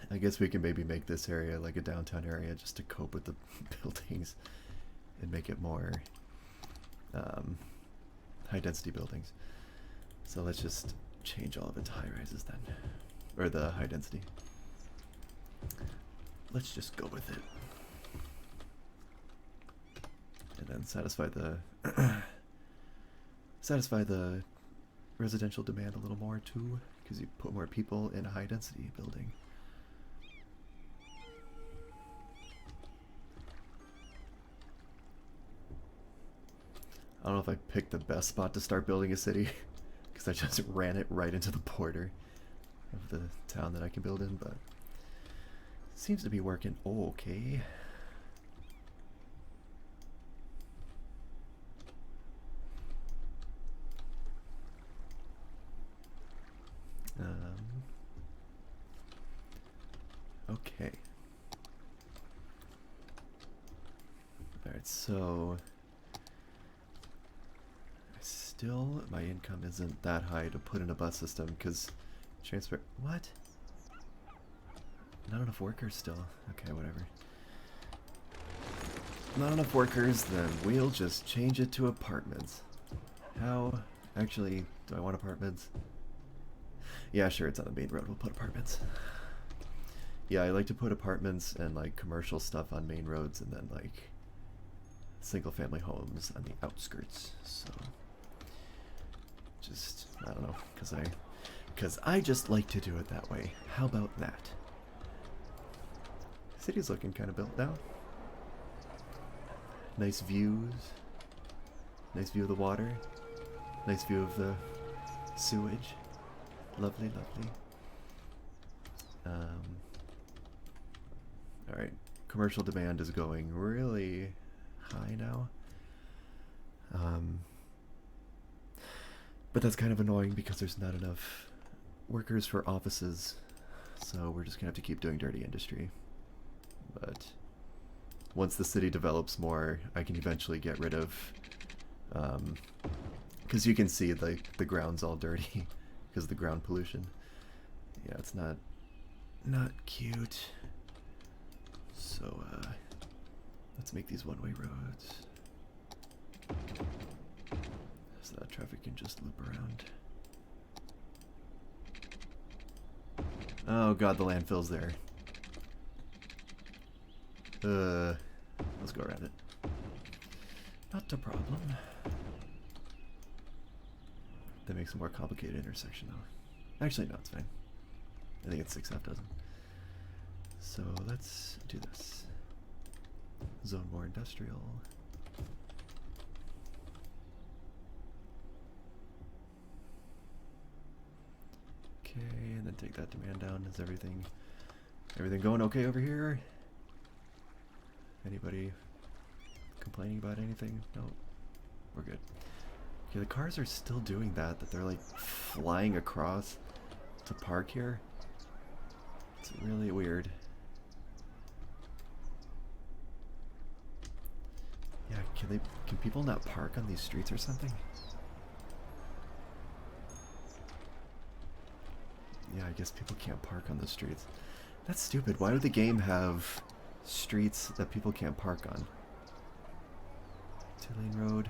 I guess we can maybe make this area like a downtown area just to cope with the buildings and make it more high density buildings. So let's just change all of it to high rises then, or the high density. Let's just go with it. And then satisfy the residential demand a little more too, because you put more people in a high density building. I don't know if I picked the best spot to start building a city, because I just ran it right into the border of the town that I can build in, but it seems to be working okay. Okay. Alright, so still my income isn't that high to put in a bus system because transfer. What? Not enough workers still. Okay, whatever. Not enough workers, then we'll just change it to apartments. How? Actually, do I want apartments? Yeah, sure, it's on the main road. We'll put apartments. Yeah, I like to put apartments and like commercial stuff on main roads, and then like single-family homes on the outskirts. So, just I don't know, because I just like to do it that way. How about that? City's looking kind of built now. Nice views. Nice view of the water. Nice view of the sewage. Lovely, lovely. Alright, commercial demand is going really high now. But that's kind of annoying because there's not enough workers for offices. So we're just gonna have to keep doing dirty industry. But once the city develops more, I can eventually get rid of, because you can see the ground's all dirty because of the ground pollution. Yeah, it's not cute. So let's make these one-way roads so that traffic can just loop around. Oh god, the landfill's there. Let's go around it. Not a problem. That makes a more complicated intersection though. Actually, no, it's fine. I think it's 6.5 dozen. So let's do this. Zone more industrial. Okay, and then take that demand down. Is everything going okay over here? Anybody complaining about anything? No, we're good. Okay, the cars are still doing that they're like flying across to park here. It's really weird. Yeah, can people not park on these streets or something? Yeah, I guess people can't park on the streets. That's stupid. Why would the game have streets that people can't park on? 2-lane road.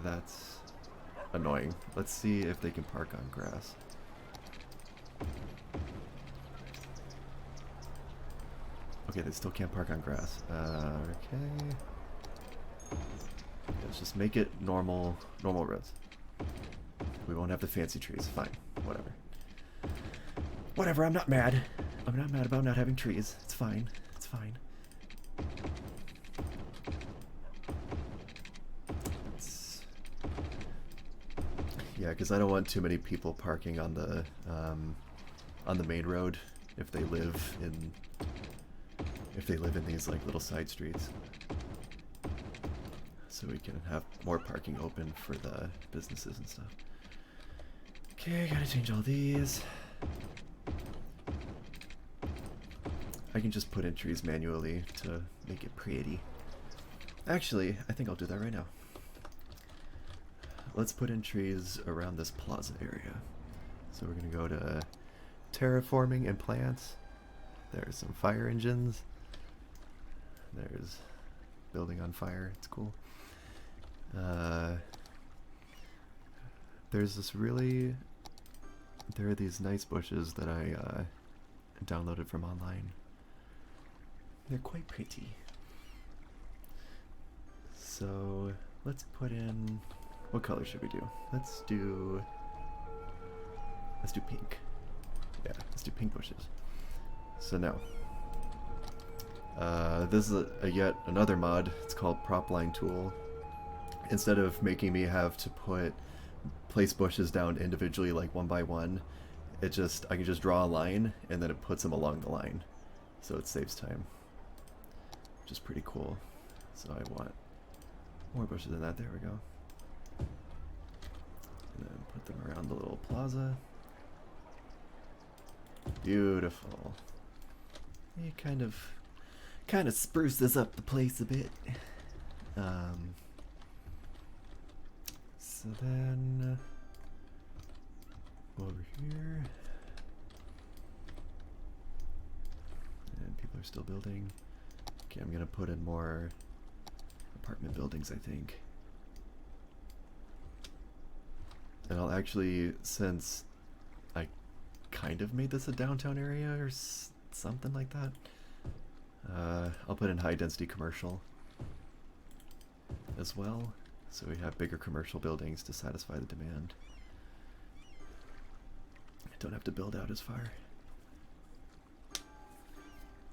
That's annoying. Let's see if they can park on grass. Okay, they still can't park on grass. Okay. Let's just make it normal roads. We won't have the fancy trees. Fine. Whatever. Whatever, I'm not mad. I'm not mad about not having trees. It's fine. It's fine. Yeah, because I don't want too many people parking on the main road if they live in these like little side streets. So we can have more parking open for the businesses and stuff. Okay, gotta change all these. I can just put in trees manually to make it pretty. Actually, I think I'll do that right now. Let's put in trees around this plaza area. So we're gonna go to terraforming and plants. There's some fire engines. There's building on fire. It's cool. There's this really... There are these nice bushes that I downloaded from online. They're quite pretty. So let's put in... What color should we do? Let's do pink. Yeah, let's do pink bushes. So now, this is yet another mod. It's called Prop Line Tool. Instead of making me have to place bushes down individually like one by one, I can just draw a line and then it puts them along the line. So it saves time. Which is pretty cool. So I want more bushes than that. There we go. And then put them around the little plaza. Beautiful. It kind of spruces up the place a bit. So then over here, and people are still building. Okay, I'm gonna put in more apartment buildings, I think. And I'll actually, since I kind of made this a downtown area or something like that, I'll put in high density commercial. as well, so we have bigger commercial buildings to satisfy the demand. Don't have to build out as far.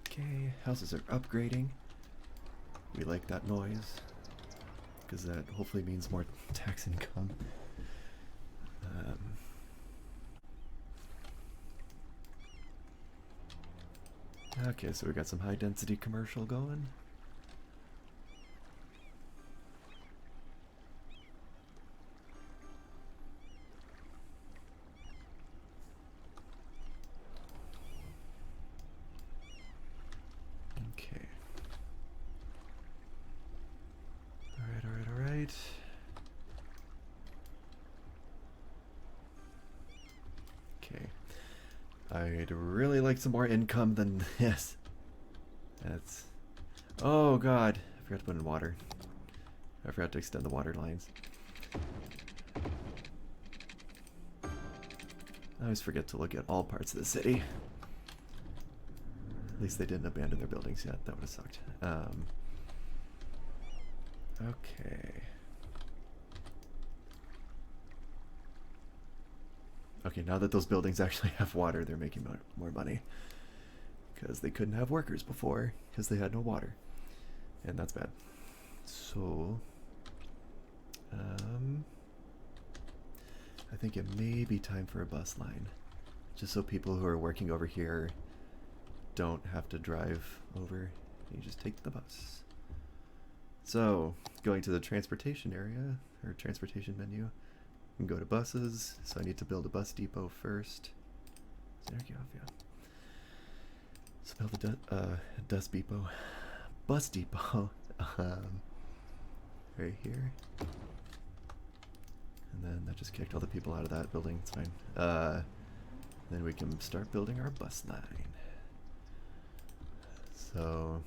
Okay, houses are upgrading. We like that noise, because that hopefully means more tax income. Okay, so we got some high density commercial going. Okay. Alright. Okay. I'd really like some more income than this. That's... Oh god, I forgot to put in water. I forgot to extend the water lines. I always forget to look at all parts of the city. At least they didn't abandon their buildings yet. That would have sucked. Okay. Okay, now that those buildings actually have water, they're making more money. Because they couldn't have workers before, because they had no water. And that's bad. So... I think it may be time for a bus line. Just so people who are working over here don't have to drive over. You just take the bus. So, going to the transportation area, or transportation menu, and go to buses. So I need to build a bus depot first. There you go, yeah. So build a bus depot, right here. And then that just kicked all the people out of that building, it's fine. Then we can start building our bus line. So,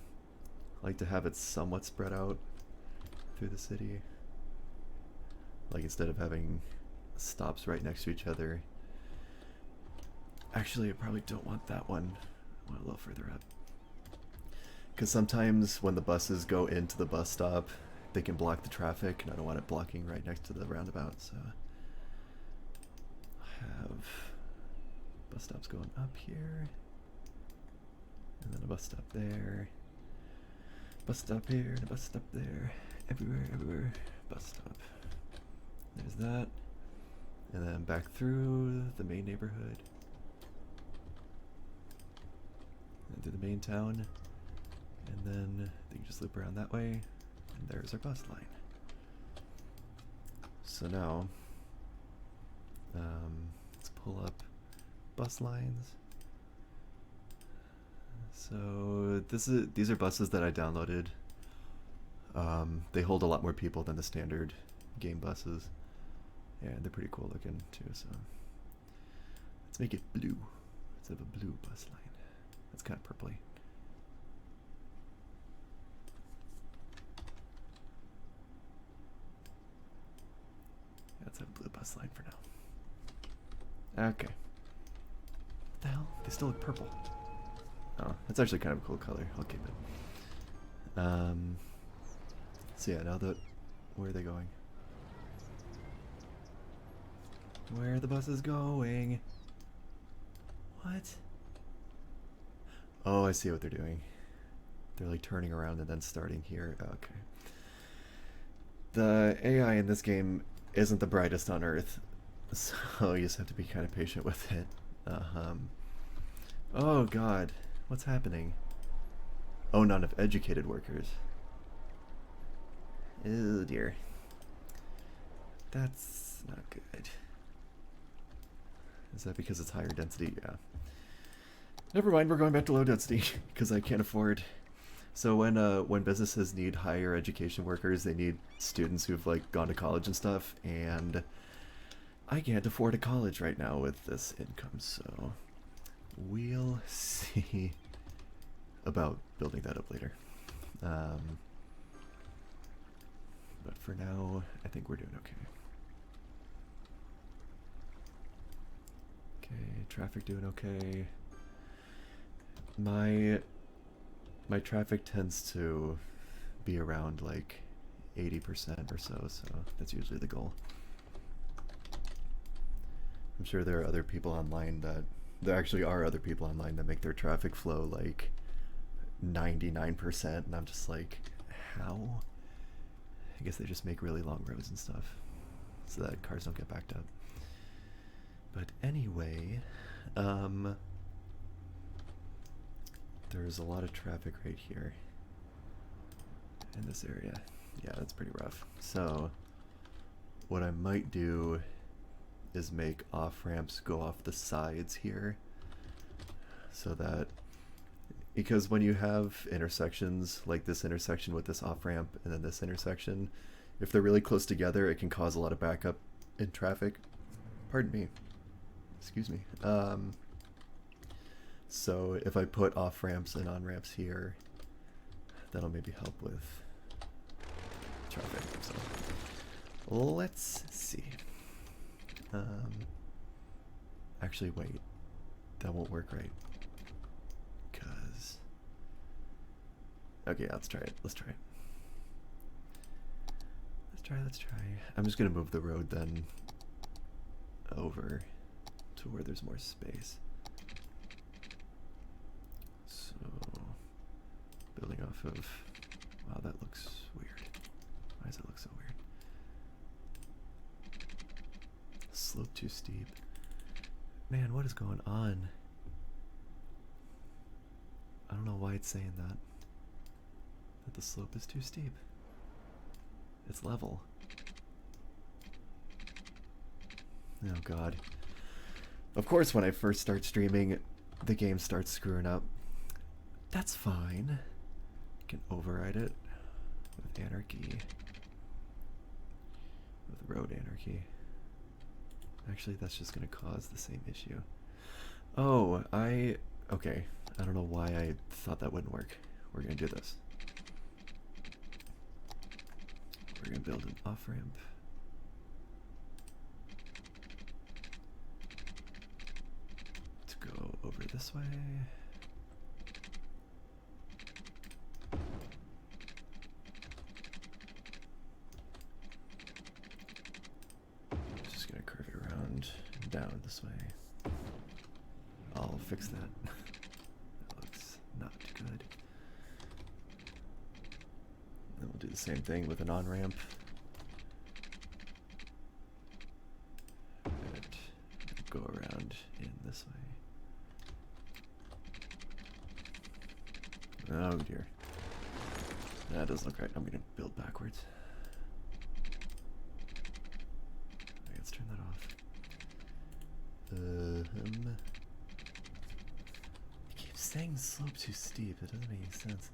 I like to have it somewhat spread out through the city. Like instead of having stops right next to each other. Actually, I probably don't want that one. I want it a little further up. Because sometimes when the buses go into the bus stop, they can block the traffic, and I don't want it blocking right next to the roundabout, so I have bus stops going up here, and then a bus stop there, bus stop here, and a bus stop there, everywhere, bus stop. There's that, and then back through the main neighborhood, and through the main town, and then they can just loop around that way. And there's our bus line. So now, let's pull up bus lines. So these are buses that I downloaded. They hold a lot more people than the standard game buses, and they're pretty cool looking too. So let's make it blue. Let's have a blue bus line. That's kind of purpley. Let's have a blue bus line for now. Okay. What the hell? They still look purple. Oh, that's actually kind of a cool color. I'll keep it. So yeah, now that... Where are they going? Where are the buses going? What? Oh, I see what they're doing. They're like turning around and then starting here. Okay. The AI in this game isn't the brightest on Earth, so you just have to be kind of patient with it. Oh god, what's happening? Oh, not enough educated workers. Oh dear. That's not good. Is that because it's higher density? Yeah. Never mind, we're going back to low density, because I can't afford... So when businesses need higher education workers, they need students who've like gone to college and stuff, and I can't afford a college right now with this income, so we'll see about building that up later. But for now, I think we're doing okay. Okay, traffic doing okay. My traffic tends to be around like 80% or so, so that's usually the goal. I'm sure there are other people online that, there actually are other people online that make their traffic flow like 99%, and I'm just like, how? I guess they just make really long roads and stuff so that cars don't get backed up. But anyway, there's a lot of traffic right here in this area. Yeah, that's pretty rough. So what I might do is make off-ramps go off the sides here, so that, because when you have intersections like this intersection with this off-ramp and then this intersection, if they're really close together, it can cause a lot of backup in traffic. Pardon me. Excuse me. So if I put off-ramps and on-ramps here, that'll maybe help with traffic. So let's see. Actually, wait. That won't work right. Because... okay, let's try it. Let's try it. Let's try. I'm just going to move the road then over to where there's more space. So, building off of... wow, that looks weird. Why does it look so weird? Slope too steep. Man, what is going on? I don't know why it's saying that. That the slope is too steep. It's level. Oh god. Of course, when I first start streaming, the game starts screwing up. That's fine. I can override it with anarchy. With road anarchy. Actually, that's just going to cause the same issue. Oh, okay. I don't know why I thought that wouldn't work. We're going to do this. We're going to build an off-ramp. Let's go over this way. Just going to curve it around and down this way. I'll fix that. That looks not good. Then we'll do the same thing with an on-ramp. And go around in this way. Oh dear. That doesn't look right. I'm going to build backwards. Okay, let's turn that off. It keeps saying slope too steep. It doesn't make any sense.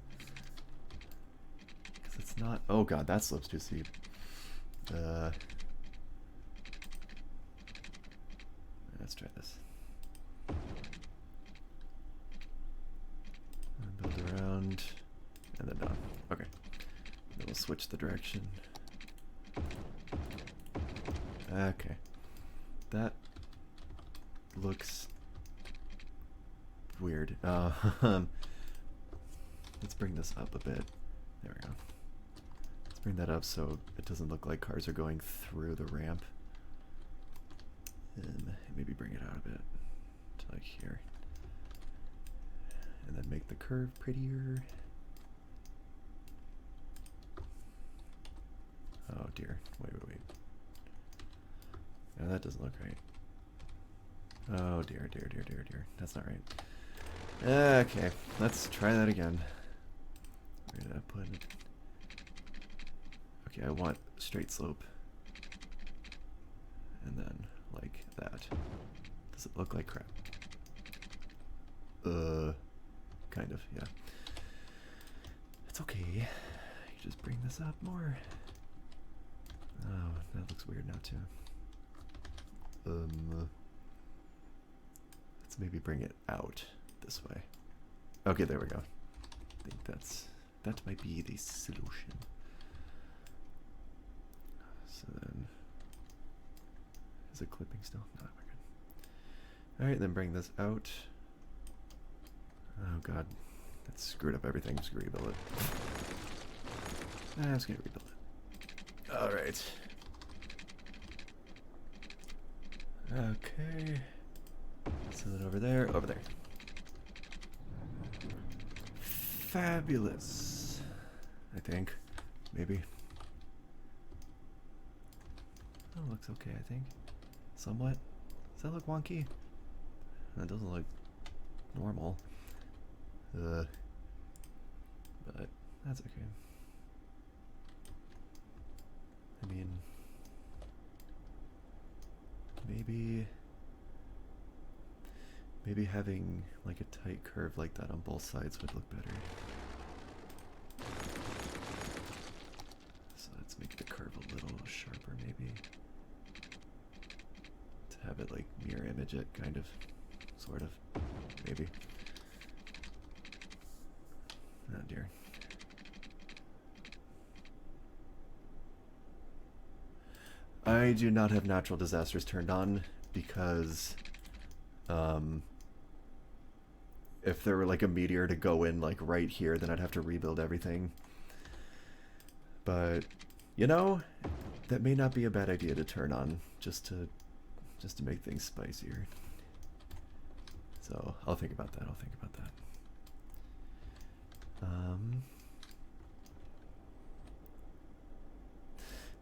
Because it's not... oh god, that slope's too steep. Let's try this. Build around, and then down. Okay. Then we'll switch the direction. Okay. That looks weird. Let's bring this up a bit. There we go. Let's bring that up so it doesn't look like cars are going through the ramp. And maybe bring it out a bit to like here. And then make the curve prettier. Oh dear. Wait. No, that doesn't look right. Oh dear. That's not right. Okay, let's try that again. We're gonna put it... okay, I want straight slope. And then like that. Does it look like crap? Kind of, yeah. It's okay. You just bring this up more. Oh, that looks weird now too. Let's maybe bring it out this way. Okay, there we go. I think that might be the solution. So then, is it clipping still? No, we're good. All right, then bring this out. Oh god, that screwed up everything. Just rebuild it. I'm just gonna rebuild it. Alright. Okay. Send it over there. Over there. Fabulous. I think. Maybe. That looks okay, I think. Somewhat. Does that look wonky? That doesn't look normal. But that's okay. I mean, maybe having like a tight curve like that on both sides would look better. So let's make the curve a little sharper maybe. To have it like mirror image it, kind of. Sort of. Maybe. Oh dear. I do not have natural disasters turned on because if there were like a meteor to go in like right here, then I'd have to rebuild everything. But you know, that may not be a bad idea to turn on just to make things spicier. So I'll think about that. I'll think about that.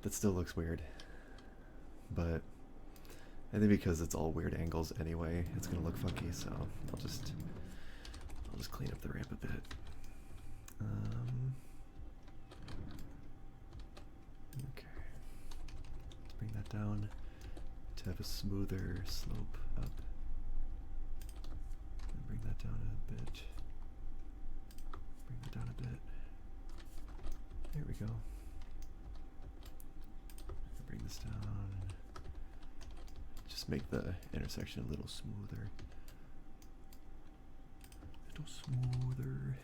That still looks weird. But I think because it's all weird angles anyway, it's gonna look funky, so I'll just clean up the ramp a bit. Okay. Let's bring that down to have a smoother slope up. And bring that down a bit. Bring that down a bit. There we go. Bring this down. Just make the intersection a little smoother. A little smoother.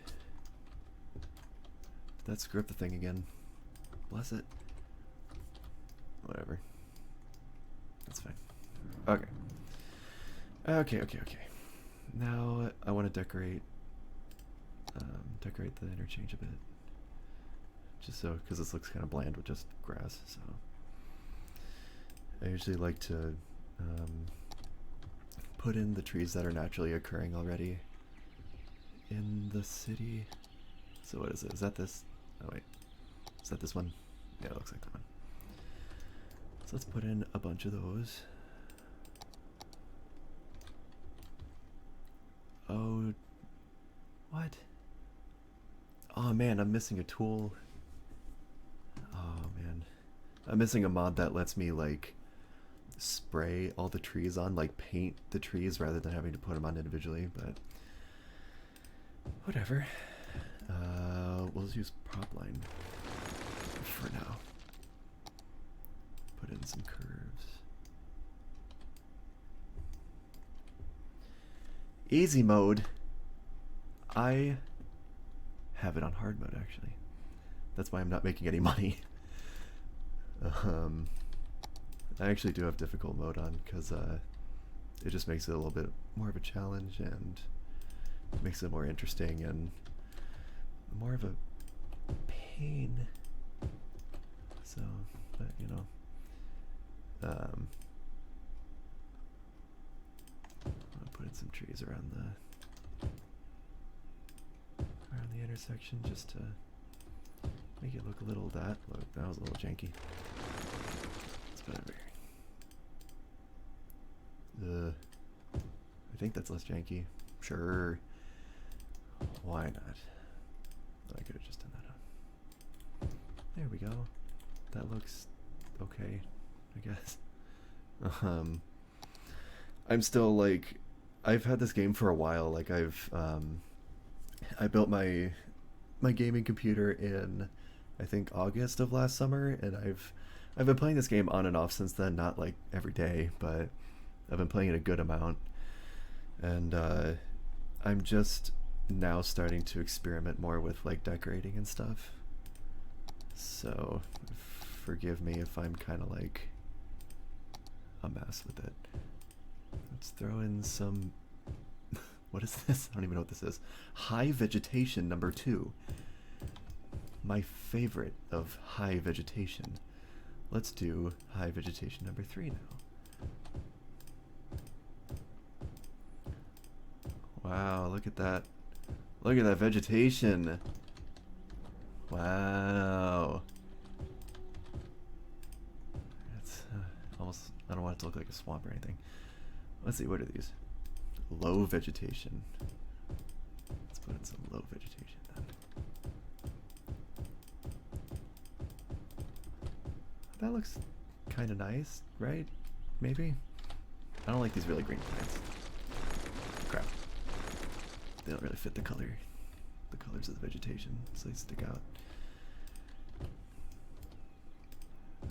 Did that screw up the thing again? Bless it. Whatever. That's fine. Okay. Okay. Now I want to decorate the interchange a bit. Just so, because this looks kind of bland with just grass, so. I usually like to put in the trees that are naturally occurring already in the city. So what is it? Is that this? Oh wait. Is that this one? Yeah, it looks like that one. So let's put in a bunch of those. Oh, what? Oh man, I'm missing a tool. Oh man. I'm missing a mod that lets me like spray all the trees on, like paint the trees rather than having to put them on individually, but whatever. We'll just use prop line for now. Put in some curves. Easy mode. I have it on hard mode actually. That's why I'm not making any money. I actually do have difficult mode on because it just makes it a little bit more of a challenge and makes it more interesting and more of a pain. So, but you know, I'll put in some trees around the intersection just to make it look a little that was a little janky. Let's put it over here. I think that's less janky. Sure. Why not? I could have just done that up. There we go. That looks okay, I guess. I'm still like, I've had this game for a while. Like I built my gaming computer in I think August of last summer, and I've been playing this game on and off since then. Not like every day, but I've been playing it a good amount, and I'm just now starting to experiment more with like decorating and stuff. So forgive me if I'm kind of like a mess with it. Let's throw in some what is this? I don't even know what this is. High vegetation number 2. My favorite of high vegetation. let's do high vegetation number 3 now. Wow, look at that. Look at that vegetation. Wow. It's almost, I don't want it to look like a swamp or anything. Let's see, what are these? Low vegetation. Let's put in some low vegetation then. That looks kind of nice, right? Maybe? I don't like these really green plants. Crap. They don't really fit the colors of the vegetation, so they stick out.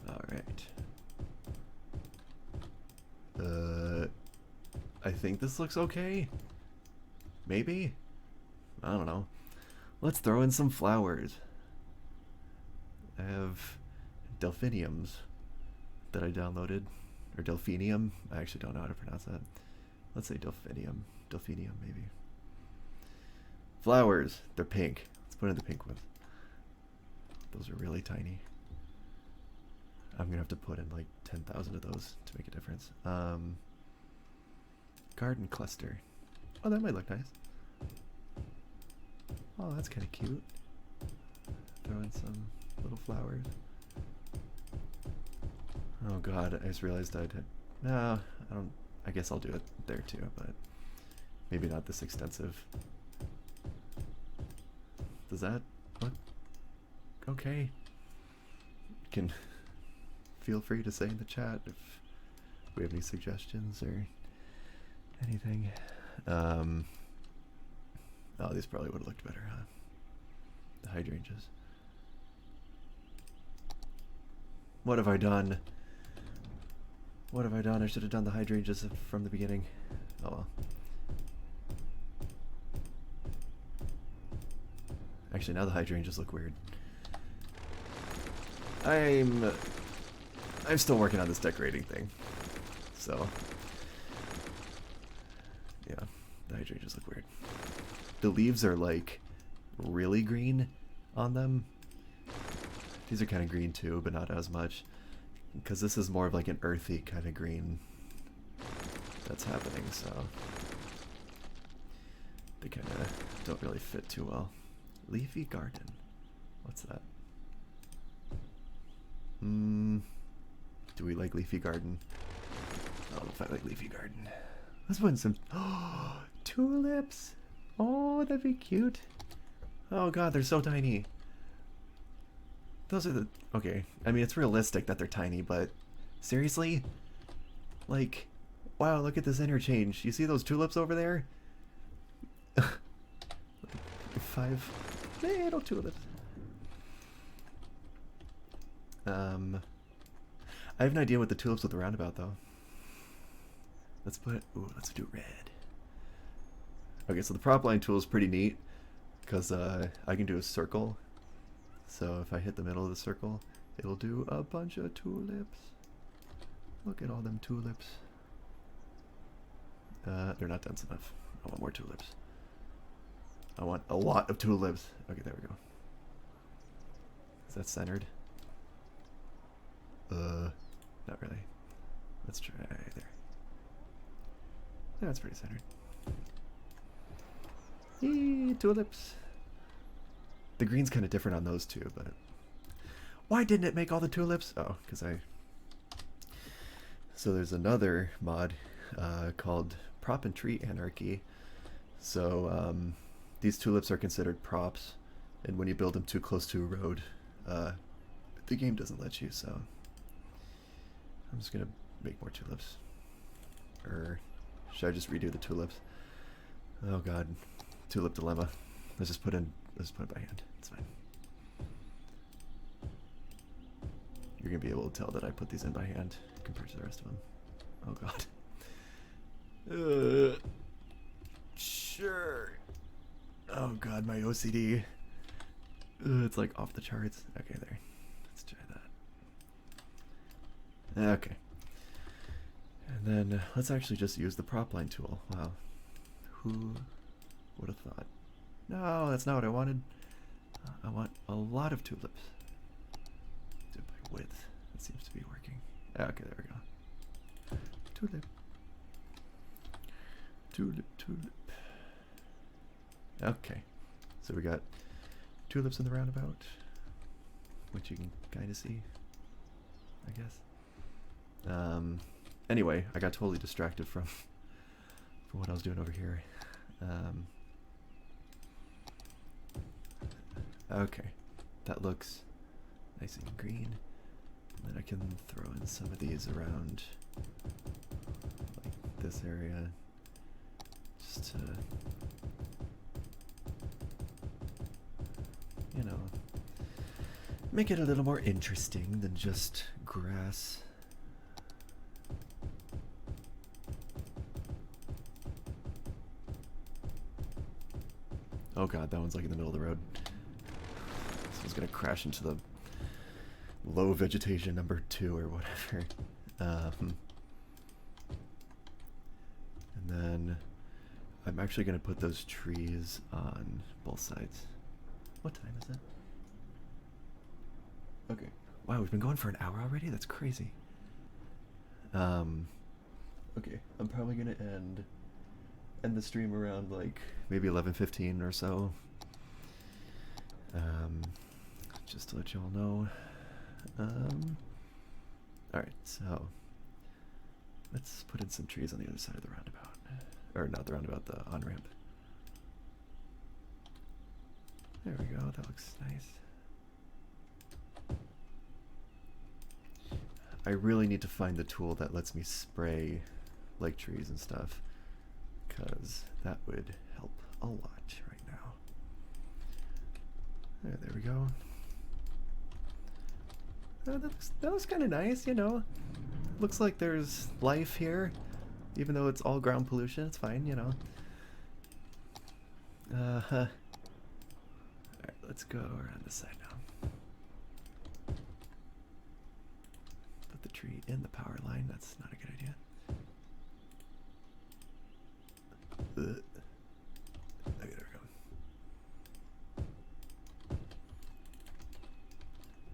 Alright. I think this looks okay. Maybe? I don't know. Let's throw in some flowers. I have delphiniums that I downloaded. Or delphinium. I actually don't know how to pronounce that. Let's say delphinium. Delphinium, maybe. Flowers. They're pink. Let's put in the pink ones. Those are really tiny. I'm gonna have to put in like 10,000 of those to make a difference. Garden cluster. Oh, that might look nice. Oh, that's kind of cute. Throw in some little flowers. Oh god, I just realized I'd had... No, I don't... I guess I'll do it there too, but maybe not this extensive. Does that look okay? You can feel free to say in the chat if we have any suggestions or anything. Oh, these probably would have looked better, huh? The hydrangeas. What have I done? What have I done? I should have done the hydrangeas from the beginning. Oh well. Actually, now the hydrangeas look weird. I'm still working on this decorating thing. So, yeah, the hydrangeas look weird. The leaves are like really green on them. These are kind of green too, but not as much. Because this is more of like an earthy kind of green that's happening, so they kind of don't really fit too well. Leafy garden. What's that? Do we like leafy garden? I don't know if I like leafy garden. Let's put in some... Oh, tulips! Oh, that'd be cute. Oh god, they're so tiny. Those are the... Okay, I mean, it's realistic that they're tiny, but... Seriously? Like... Wow, look at this interchange. You see those tulips over there? 5 little tulips. I have an idea what the tulips with the roundabout, though. Let's put... Ooh, let's do red. Okay, so the prop line tool is pretty neat, because I can do a circle. So if I hit the middle of the circle, it'll do a bunch of tulips. Look at all them tulips. They're not dense enough. I want more tulips. I want a lot of tulips. Okay, there we go. Is that centered? Not really. Let's try there. Yeah, that's pretty centered. Yee, tulips. The green's kind of different on those two, but... Why didn't it make all the tulips? Oh, because I... So there's another mod called Prop and Tree Anarchy. So these tulips are considered props, and when you build them too close to a road, the game doesn't let you, so... I'm just gonna make more tulips. Or should I just redo the tulips? Oh god. Tulip dilemma. Let's just put it by hand. It's fine. You're gonna be able to tell that I put these in by hand compared to the rest of them. Oh god. Sure. Oh god, my OCD. It's like off the charts. Okay, there. Let's try that. Okay. And then let's actually just use the prop line tool. Wow. Who would have thought? No, that's not what I wanted. I want a lot of tulips. Do it by width. That seems to be Okay, there we go. Tulip. Tulip, tulip. Okay, so we got tulips in the roundabout, which you can kind of see, I guess. Anyway, I got totally distracted from what I was doing over here. Okay, that looks nice and green. And then I can throw in some of these around, like this area, just to, you know, make it a little more interesting than just grass. Oh god, that one's like in the middle of the road. This one's gonna crash into the low vegetation number 2 or whatever. And then I'm actually gonna put those trees on both sides. What time is it? Okay. Wow, we've been going for an hour already? That's crazy. Okay, I'm probably gonna end the stream around like maybe 11:15 or so. Just to let you all know. Alright, so let's put in some trees on the other side of the roundabout. Or not the roundabout, the on-ramp. There we go, that looks nice. I really need to find the tool that lets me spray like trees and stuff, because that would help a lot right now. There we go. That looks kind of nice, you know. Looks like there's life here, even though it's all ground pollution. It's fine, you know. Alright, let's go around this side now. Put the tree in the power line. That's not a good idea. Okay, there we go.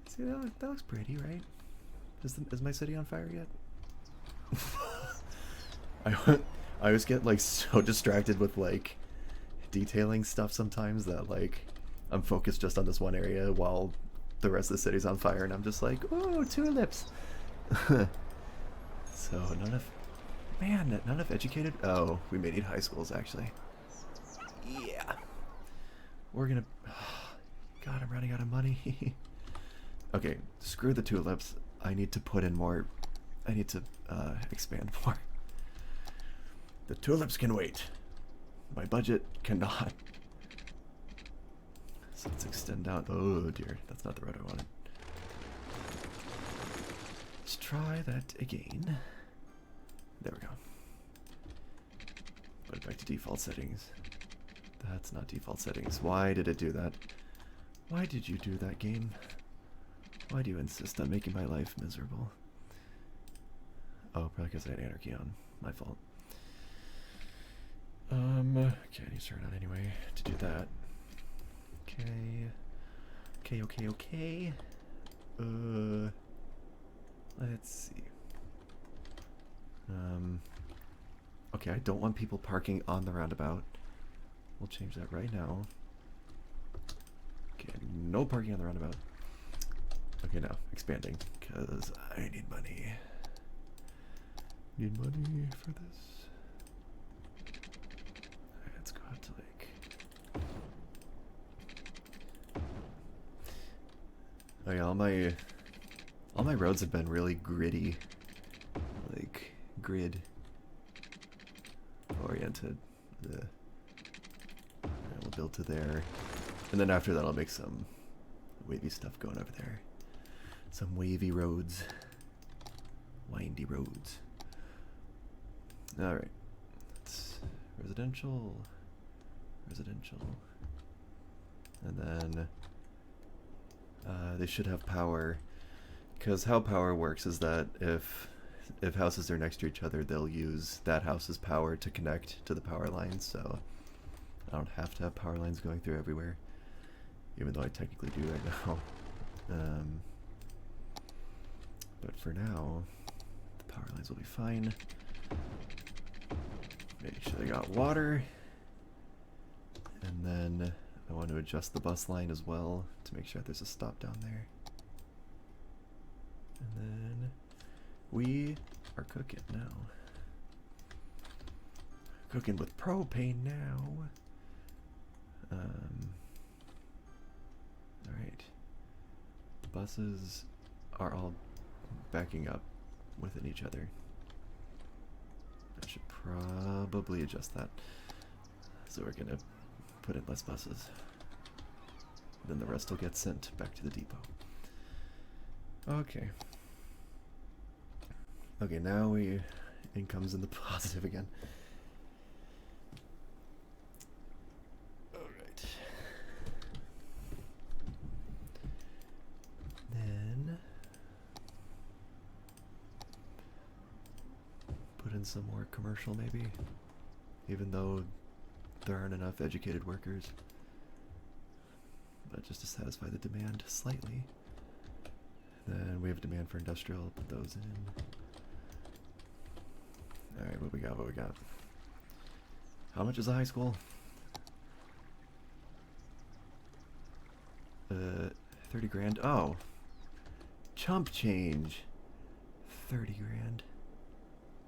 See, that looks pretty, right? Is my city on fire yet? I always get like so distracted with like detailing stuff sometimes that like I'm focused just on this one area while the rest of the city's on fire, and I'm just like, oh, tulips. So none of educated. Oh, we may need high schools actually. Yeah, we're gonna. God, I'm running out of money. Okay, screw the tulips. I need to put in more. I need to expand more. The tulips can wait. My budget cannot. So let's extend out. Oh dear, that's not the road I wanted. Let's try that again. There we go. Put it back to default settings. That's not default settings. Why did it do that? Why did you do that, game? Why do you insist on making my life miserable? Oh, probably because I had anarchy on. My fault. Okay, I need to turn it on anyway to do that. Okay. Let's see. Okay, I don't want people parking on the roundabout. We'll change that right now. Okay, no parking on the roundabout. Okay, now expanding, because I need money. Need money for this. Alright, let's go out to like. Oh yeah, all my roads have been really gritty, like grid oriented. And we'll build to there, and then after that I'll make some wavy stuff going over there. Some wavy roads, windy roads. All right, it's residential, and then they should have power, because how power works is that if houses are next to each other, they'll use that house's power to connect to the power lines. So I don't have to have power lines going through everywhere, even though I technically do right now. But for now, Power lines will be fine. Make sure they got water. And then I want to adjust the bus line as well to make sure there's a stop down there. And then we are cooking now. Cooking with propane now. Alright. Buses are all backing up within each other. I should probably adjust that. So we're gonna put in less buses. Then the rest will get sent back to the depot. Okay. Okay, now income's in the positive again. Alright. Then put in some more commercial maybe. Even though there aren't enough educated workers. But just to satisfy the demand slightly. Then we have demand for industrial, put those in. Alright, what we got, what we got? How much is a high school? 30 grand. Oh. Chump change. 30 grand.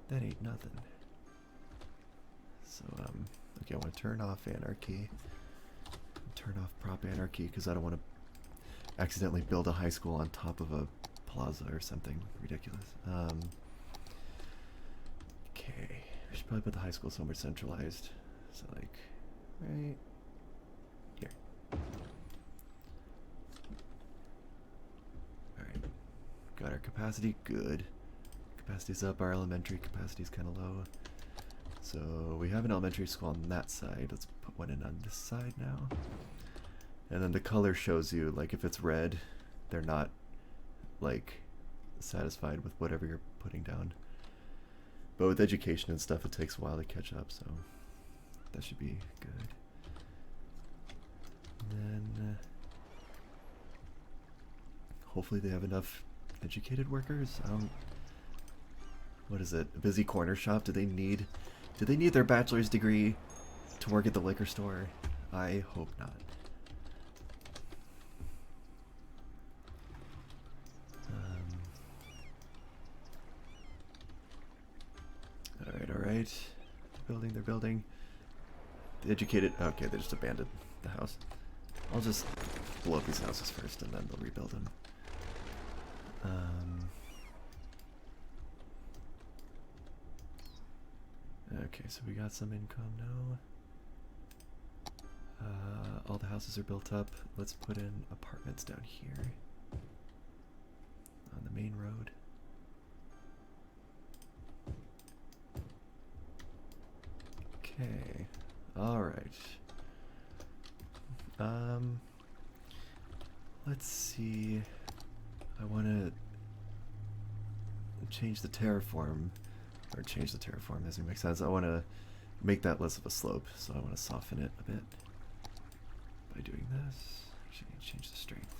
That ain't nothing. So, okay, I want to turn off anarchy. Turn off prop anarchy because I don't want to accidentally build a high school on top of a plaza or something ridiculous. Okay, I should probably put the high school somewhere centralized. So like, right here. Alright, got our capacity, good. Capacity's up, our elementary capacity's kind of low. So we have an elementary school on that side. Let's put one in on this side now. And then the color shows you, like, if it's red, they're not, like, satisfied with whatever you're putting down. But with education and stuff, it takes a while to catch up, so that should be good. And then hopefully they have enough educated workers. What is it? A busy corner shop? Do they need their bachelor's degree to work at the liquor store? I hope not. Alright. They're building. The educated, okay, they just abandoned the house. I'll just blow up these houses first and then they'll rebuild them. Okay, so we got some income now. All the houses are built up. Let's put in apartments down here on the main road. Okay, all right. Let's see. I want to change the terraform. Or change the terraform, doesn't make sense. I want to make that less of a slope, so I want to soften it a bit by doing this. Actually, change the strength.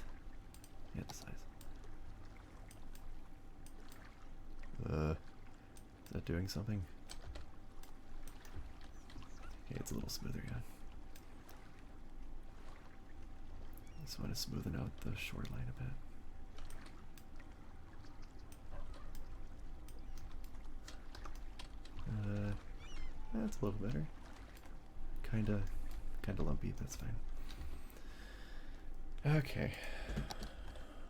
Yeah, the size. Is that doing something? Okay, it's a little smoother, yeah. Just want to smoothen out the shoreline a bit. That's a little better. Kinda lumpy, that's fine. Okay.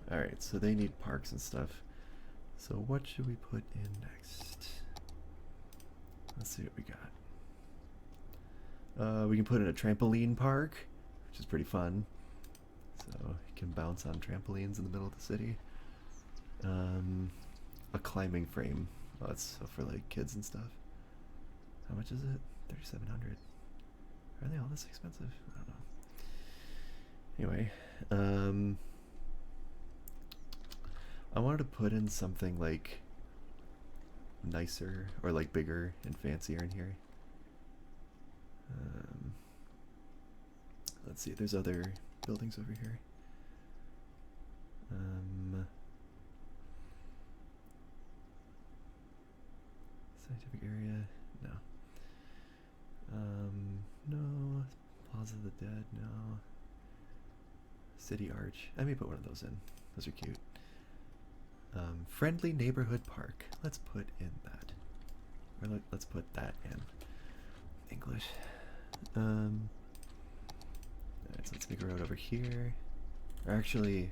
Alright, so they need parks and stuff. So what should we put in next? Let's see what we got. We can put in a trampoline park, which is pretty fun. So you can bounce on trampolines in the middle of the city. A climbing frame. Oh, that's for like kids and stuff. How much is it? 3,700. Are they all this expensive? I don't know. Anyway, I wanted to put in something like nicer or like bigger and fancier in here. Let's see, there's other buildings over here. Scientific area? No. No. Plaza of the Dead? No. City Arch. I may put one of those in. Those are cute. Friendly Neighborhood Park. Let's put in that. Or let's put that in English. Alright, so let's make a road over here. Or actually,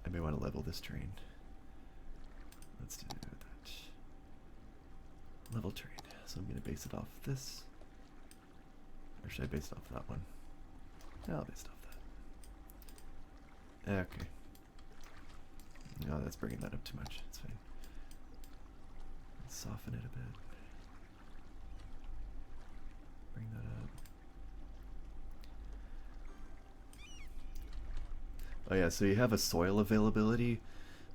I may want to level this terrain. Let's do that. Level terrain. So I'm going to base it off this. Or should I base it off that one? I'll base it off that. Okay. No, that's bringing that up too much. It's fine. Let's soften it a bit. Bring that up. Oh yeah, so you have a soil availability.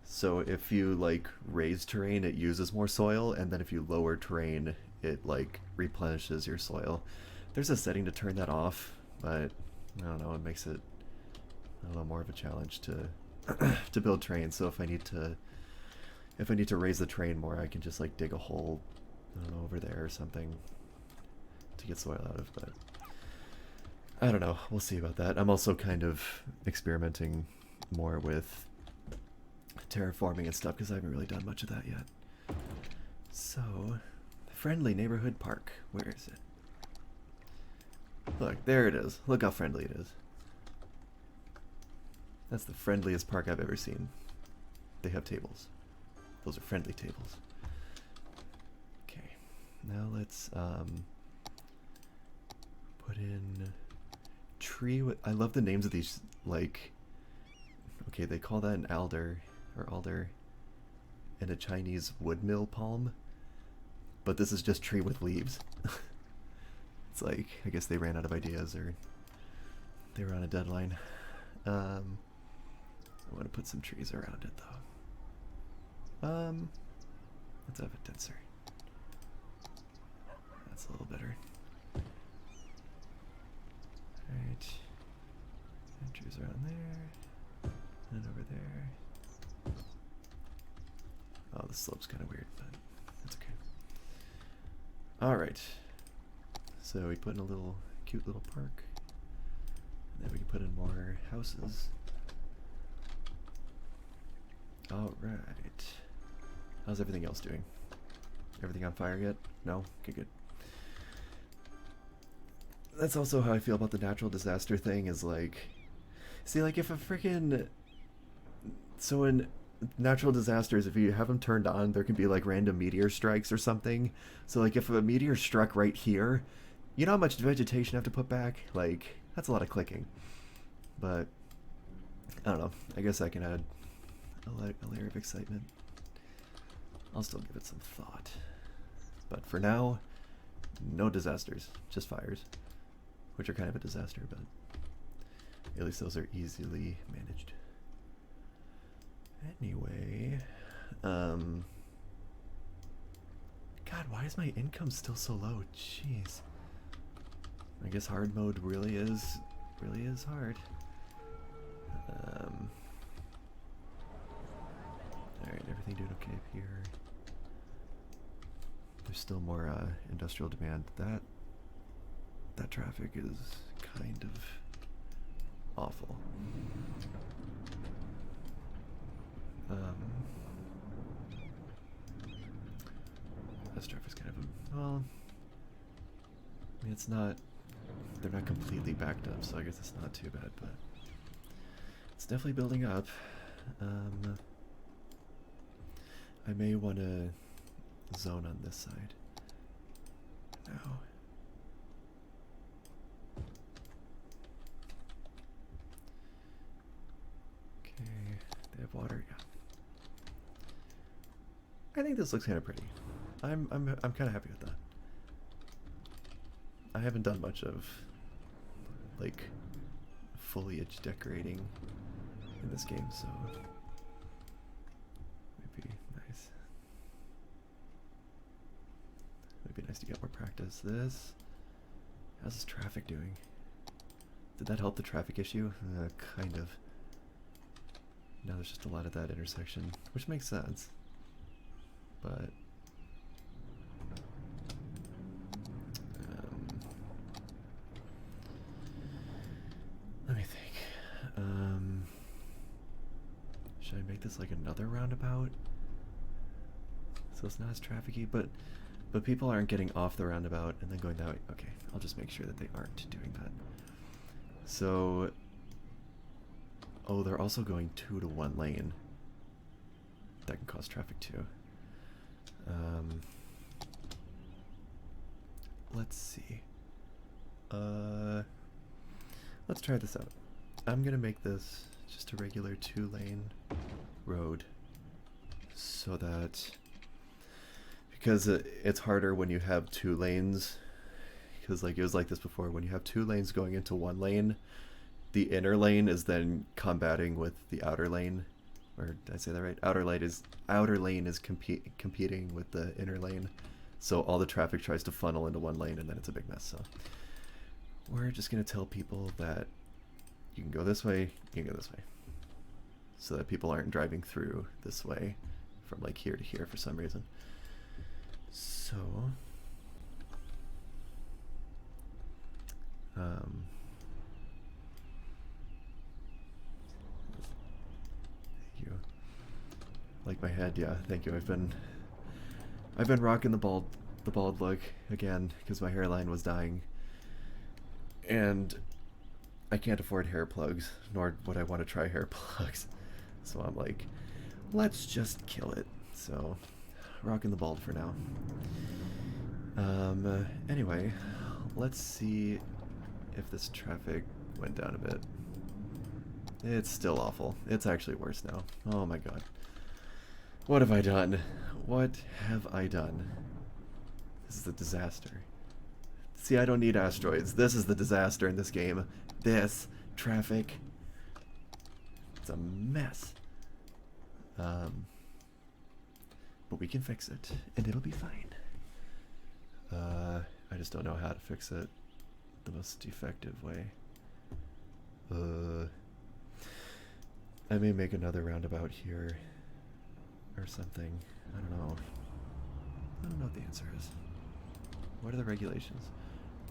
So if you like raise terrain, it uses more soil, and then if you lower terrain, it like replenishes your soil. There's a setting to turn that off, but I don't know, it makes it a little more of a challenge to to build terrain. So if I need to raise the terrain more, I can just like dig a hole, I don't know, over there or something to get soil out of, but I don't know, we'll see about that. I'm also kind of experimenting more with terraforming and stuff because I haven't really done much of that yet. So, friendly neighborhood park, where is it? Look, there it is. Look how friendly it is. That's the friendliest park I've ever seen. They have tables. Those are friendly tables. Okay, now let's put in tree. I love the names of these, like, okay, they call that an alder, and a Chinese woodmill palm, but this is just tree with leaves. It's like, I guess they ran out of ideas, or they were on a deadline. I want to put some trees around it though. Let's have it denser. That's a little better. Alright. And trees around there. And over there. Oh, the slope's kind of weird, but that's okay. Alright. So we put in a little cute little park. And then we can put in more houses. Alright. How's everything else doing? Everything on fire yet? No? Okay, good. That's also how I feel about the natural disaster thing, is like, see, like if a freaking, so in natural disasters, if you have them turned on, there can be like random meteor strikes or something. So like if a meteor struck right here, you know how much vegetation I have to put back? Like, that's a lot of clicking. But, I don't know, I guess I can add a layer of excitement. I'll still give it some thought. But for now, no disasters, just fires. Which are kind of a disaster, but at least those are easily managed. Anyway, God, why is my income still so low? Jeez. I guess hard mode really is hard. Alright, everything doing okay up here. There's still more industrial demand. That traffic is kind of awful. This traffic's kind of well, I mean, it's not, they're not completely backed up, so I guess it's not too bad, but it's definitely building up. I may want to zone on this side now. Okay, they have water, yeah. I think this looks kind of pretty. I'm kind of happy with that. I haven't done much of like foliage decorating in this game, so it'd be nice. It'd be nice to get more practice. How's this traffic doing? Did that help the traffic issue? Kind of. Now there's just a lot of that intersection, which makes sense. but let me think. Should I make this like another roundabout? So it's not as trafficy, but people aren't getting off the roundabout and then going that way. Okay, I'll just make sure that they aren't doing that. So, oh, they're also going 2 to 1 lane. That can cause traffic too. Let's see. Let's try this out. I'm gonna make this just a regular 2-lane road, so that, because it's harder when you have 2 lanes, because like it was like this before, when you have 2 lanes going into 1 lane, the inner lane is then combating with the outer lane, or did I say that right? Outer lane is competing with the inner lane, so all the traffic tries to funnel into 1 lane and then it's a big mess. So we're just gonna tell people that you can go this way, you can go this way, so that people aren't driving through this way from like here to here for some reason. So thank you. Like my head, yeah, thank you. I've been rocking the bald look again because my hairline was dying, and I can't afford hair plugs, nor would I want to try hair plugs. So I'm like, let's just kill it. So, rocking the bald for now. Anyway, let's see if this traffic went down a bit. It's still awful. It's actually worse now. Oh my god. What have I done? What have I done? This is a disaster. See, I don't need asteroids. This is the disaster in this game. This traffic. It's a mess. But we can fix it, and it'll be fine. I just don't know how to fix it the most effective way. I may make another roundabout here or something. I don't know. I don't know what the answer is. What are the regulations?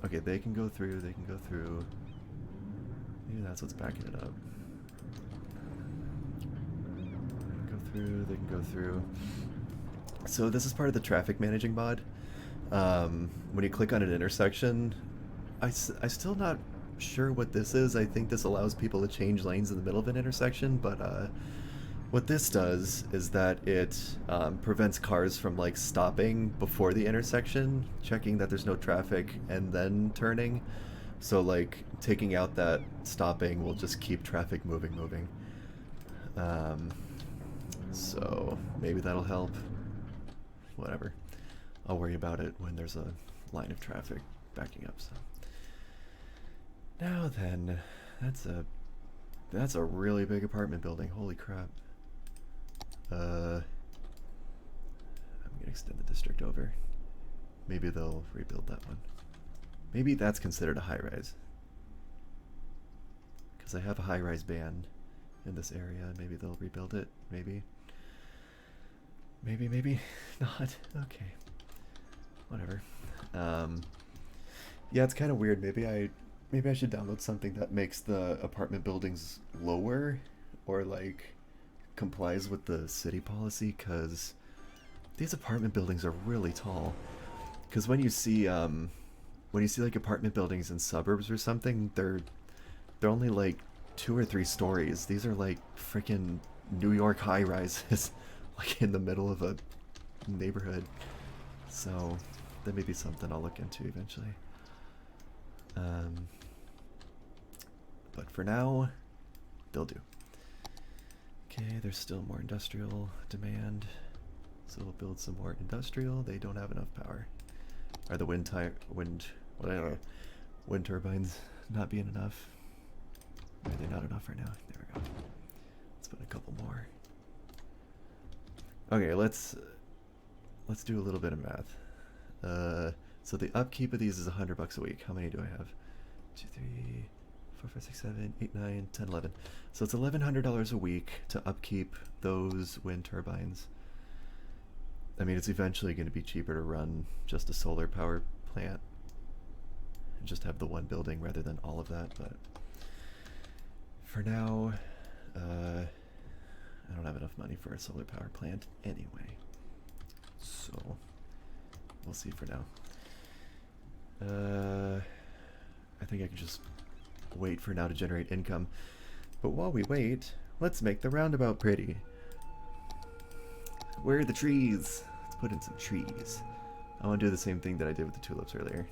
Okay, they can go through, they can go through. Maybe that's what's backing it up. They can go through, they can go through. So this is part of the traffic managing mod. When you click on an intersection, I'm still not sure what this is. I think this allows people to change lanes in the middle of an intersection, but what this does is that it prevents cars from like stopping before the intersection, checking that there's no traffic, and then turning. So like taking out that stopping will just keep traffic moving. So maybe that'll help. Whatever. I'll worry about it when there's a line of traffic backing up. So now then, that's a really big apartment building. Holy crap. I'm gonna extend the district over. Maybe they'll rebuild that one. Maybe that's considered a high-rise, because I have a high-rise ban in this area. Maybe they'll rebuild it. Maybe not. Okay, whatever. Yeah, it's kind of weird. Maybe I should download something that makes the apartment buildings lower, or like complies with the city policy, because these apartment buildings are really tall. Because when you see like apartment buildings in suburbs or something, they're only like 2 or 3 stories. These are like freaking New York high rises, like in the middle of a neighborhood. So that may be something I'll look into eventually. But for now, they'll do. Okay, there's still more industrial demand, so we'll build some more industrial. They don't have enough power. Are the wind turbines not being enough? Are they not enough right now? There we go. Let's put a couple more. Okay, let's do a little bit of math. So the upkeep of these is $100 a week. How many do I have? 2, 3, 4, 5, 6, 7, 8, 9, 10, 11. So it's $1,100 a week to upkeep those wind turbines. I mean, it's eventually going to be cheaper to run just a solar power plant and just have the one building rather than all of that, but for now, I don't have enough money for a solar power plant anyway, so we'll see for now. I think I can just wait for now to generate income, but while we wait, let's make the roundabout pretty. Where are the trees? Let's put in some trees. I want to do the same thing that I did with the tulips earlier.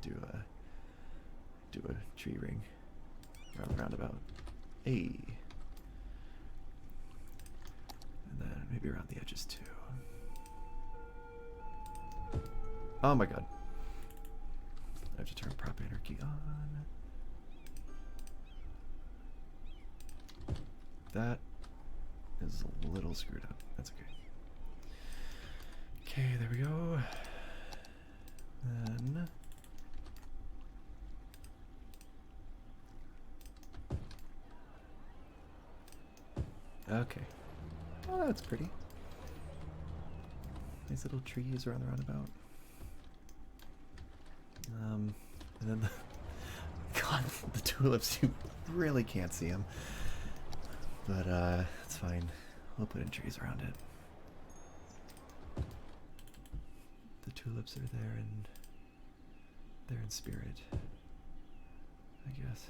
Do a tree ring around the roundabout. Hey. And then maybe around the edges too. Oh my god. I have to turn prop anarchy on. That is a little screwed up. That's okay. Okay, there we go. Then okay. Oh, that's pretty. Nice little trees around the roundabout. And then God, the tulips, you really can't see them. But, it's fine. We'll put in trees around it. The tulips are there and they're in spirit, I guess.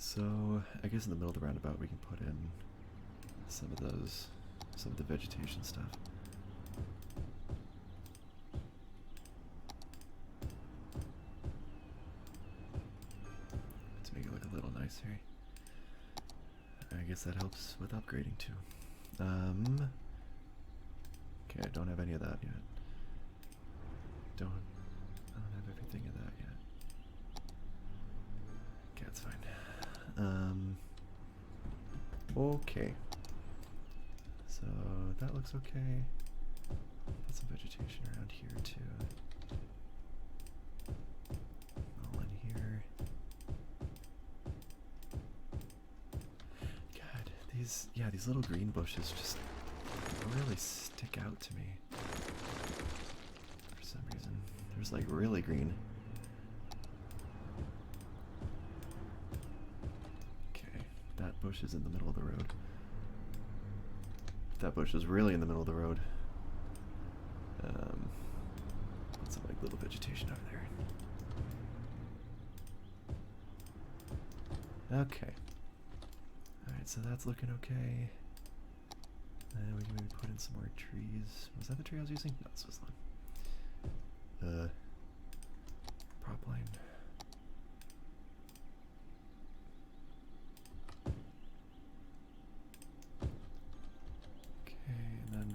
So, I guess in the middle of the roundabout we can put in some of the vegetation stuff. To make it look a little nicer. I guess that helps with upgrading too. Okay, I don't have any of that yet. I don't have everything of that yet. Okay, that's fine. Okay. So that looks okay. Put some vegetation around here too. All in here. God, these little green bushes just really stick out to me. For some reason. There's like really green. That bush is in the middle of the road. That bush is really in the middle of the road. Put some like little vegetation over there. Okay. Alright, so that's looking okay. And we can maybe put in some more trees. Was that the tree I was using? No, this was one. Prop line.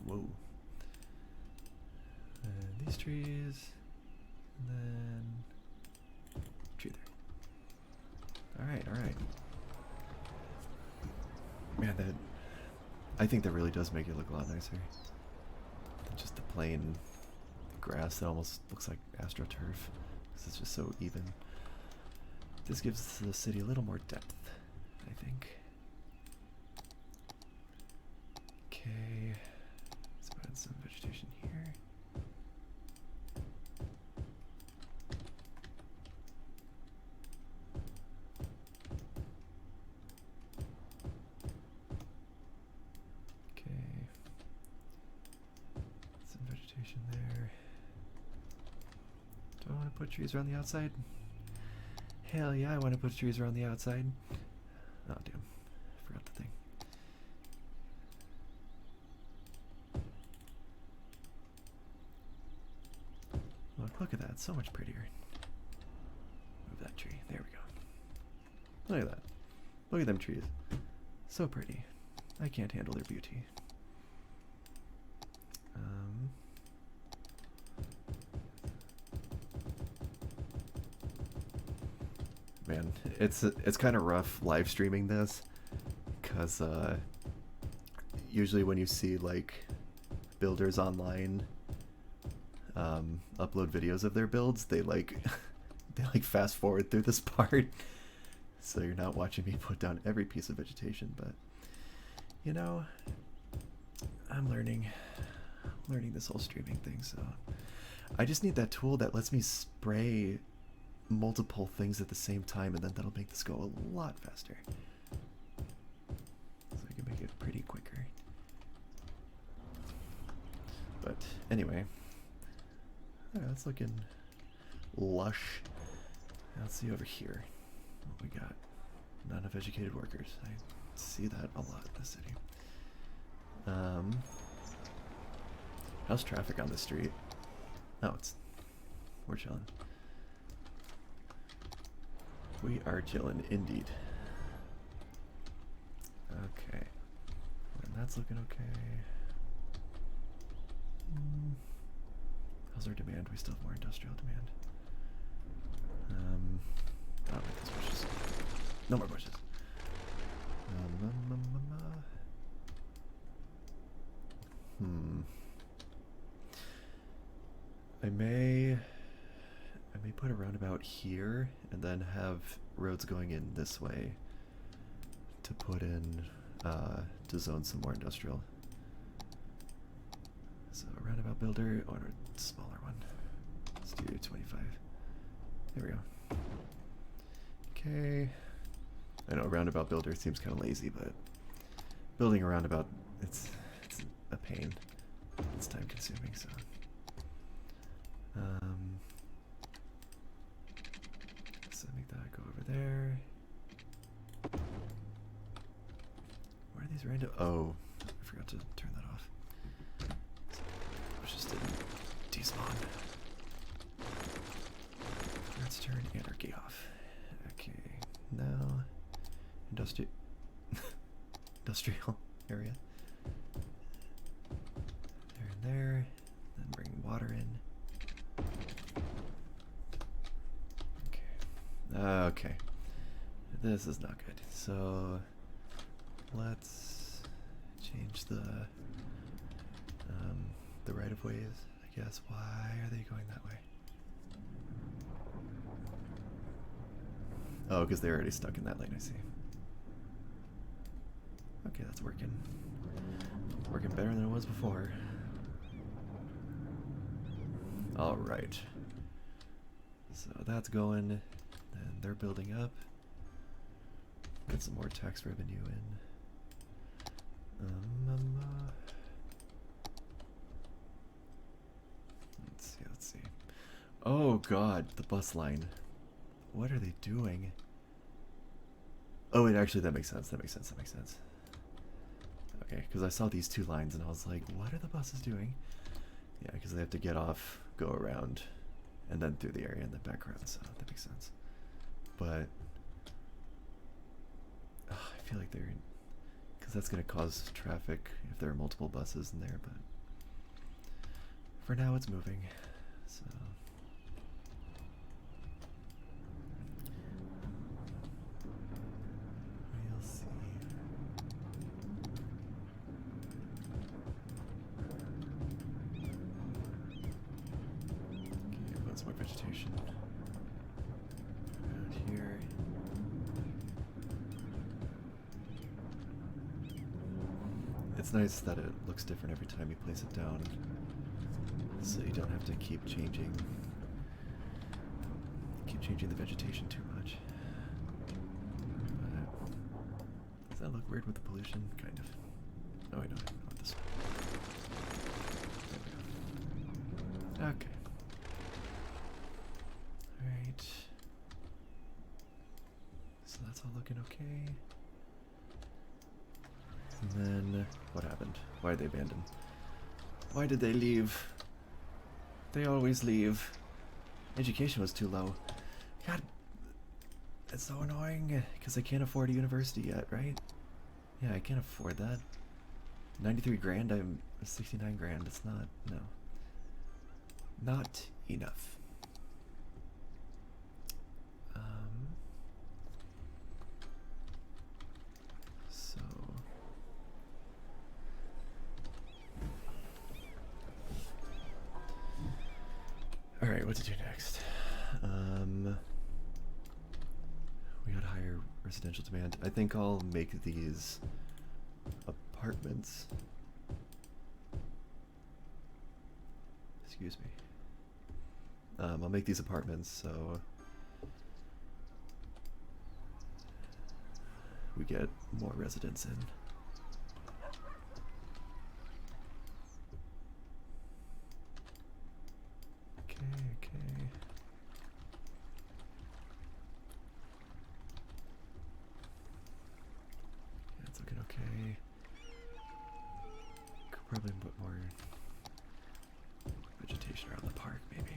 Whoa. And these trees, and then tree there. Alright. Man, I think that really does make it look a lot nicer than just the plain grass that almost looks like AstroTurf, because it's just so even. This gives the city a little more depth, I think. Okay. Some vegetation here. Okay. Some vegetation there. Do I want to put trees around the outside? Hell yeah, I want to put trees around the outside. Oh damn. I forgot the thing. Look at that, it's so much prettier. Move that tree. There we go. Look at that. Look at them trees. So pretty. I can't handle their beauty. Man, it's kind of rough live streaming this, cause usually when you see like builders online upload videos of their builds, they like they like fast forward through this part, so you're not watching me put down every piece of vegetation. But you know, I'm learning this whole streaming thing, so I just need that tool that lets me spray multiple things at the same time, and then that'll make this go a lot faster. So I can make it pretty quicker. But anyway, yeah, it's looking lush. Let's see over here what we got. Not enough educated workers. I see that a lot in the city. How's traffic on the street? Oh, we're chilling. We are chilling indeed. Okay. And that's looking okay. How's our demand? We still have more industrial demand. Oh, wait, those bushes. No more bushes. I may put a roundabout here and then have roads going in this way to put in to zone some more industrial. So a roundabout builder or a smaller one. Let's do 25. There we go. Okay. I know a roundabout builder seems kind of lazy, but building a roundabout, it's a pain. It's time consuming, so. So make that go over there. Where are these random? Oh, I forgot to turn that off. I just didn't despawn. Let's turn anarchy off. Okay, now industrial area. There and there. Then bring water in. Okay, this is not good. So let's change the right of ways, I guess. Why are they going that way? Oh, because they're already stuck in that lane, I see. Okay, that's working. Working better than it was before. Alright. So that's going. Then they're building up. Get some more tax revenue in. Let's see. Oh god, the bus line. What are they doing? Oh wait, actually that makes sense. That makes sense. Okay, because I saw these two lines and I was like, what are the buses doing? Yeah, because they have to get off, go around, and then through the area in the background, so that makes sense. But I feel like they're, because that's going to cause traffic if there are multiple buses in there, but for now it's moving, so. We'll see. Okay, what's more vegetation around here? It's nice that it looks different every time you place it down, so you don't have to keep changing the vegetation too much. Does that look weird with the pollution? Kind of. Oh, I know. I want this one. There we go. Okay. Alright. So that's all looking okay. And then, what happened? Why did they abandon? Why did they leave? They always leave. Education was too low. God, it's so annoying, because I can't afford a university yet, right? Yeah, I can't afford that. 93 grand, I'm 69 grand. It's not, no. Not enough. what to do next. We got higher residential demand. I think I'll make these apartments. Excuse me. I'll make these apartments so we get more residents in. Okay. Yeah, it's looking okay. Could probably put more vegetation around the park, maybe.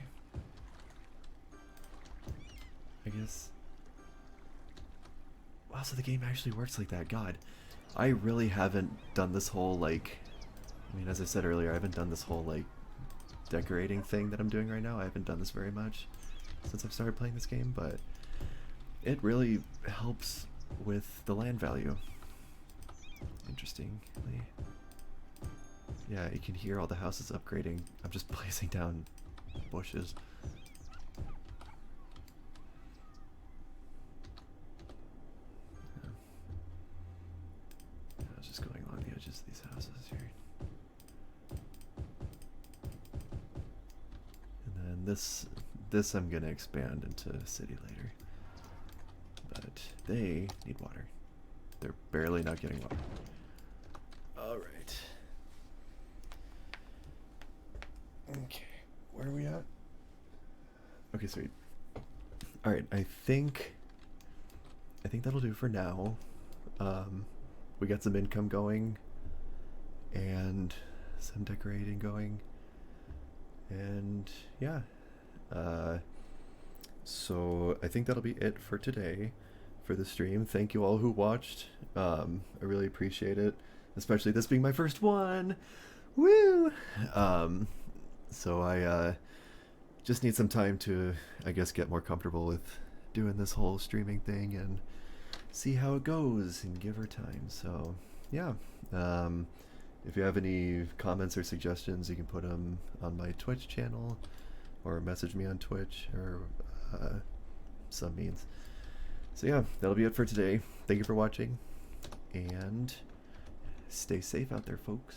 I guess. Wow, so the game actually works like that. God, I really haven't done this whole, like, I mean, as I said earlier, I haven't done this whole, like, decorating thing that I'm doing right now. I haven't done this very much since I've started playing this game, but it really helps with the land value. Interestingly. Yeah, you can hear all the houses upgrading. I'm just placing down bushes. I was just going along the edges of these houses here. And then this I'm gonna expand into a city later. But they need water. They're barely not getting water. Alright. Okay, where are we at? Okay, sweet. Alright, I think that'll do for now. We got some income going and some decorating going. And yeah. So I think that'll be it for today for the stream. Thank you all who watched. I really appreciate it, especially this being my first one. Woo! So I just need some time to, I guess, get more comfortable with doing this whole streaming thing and see how it goes and give her time. So yeah. If you have any comments or suggestions, you can put them on my Twitch channel or message me on Twitch or some means. So yeah, that'll be it for today. Thank you for watching and stay safe out there, folks.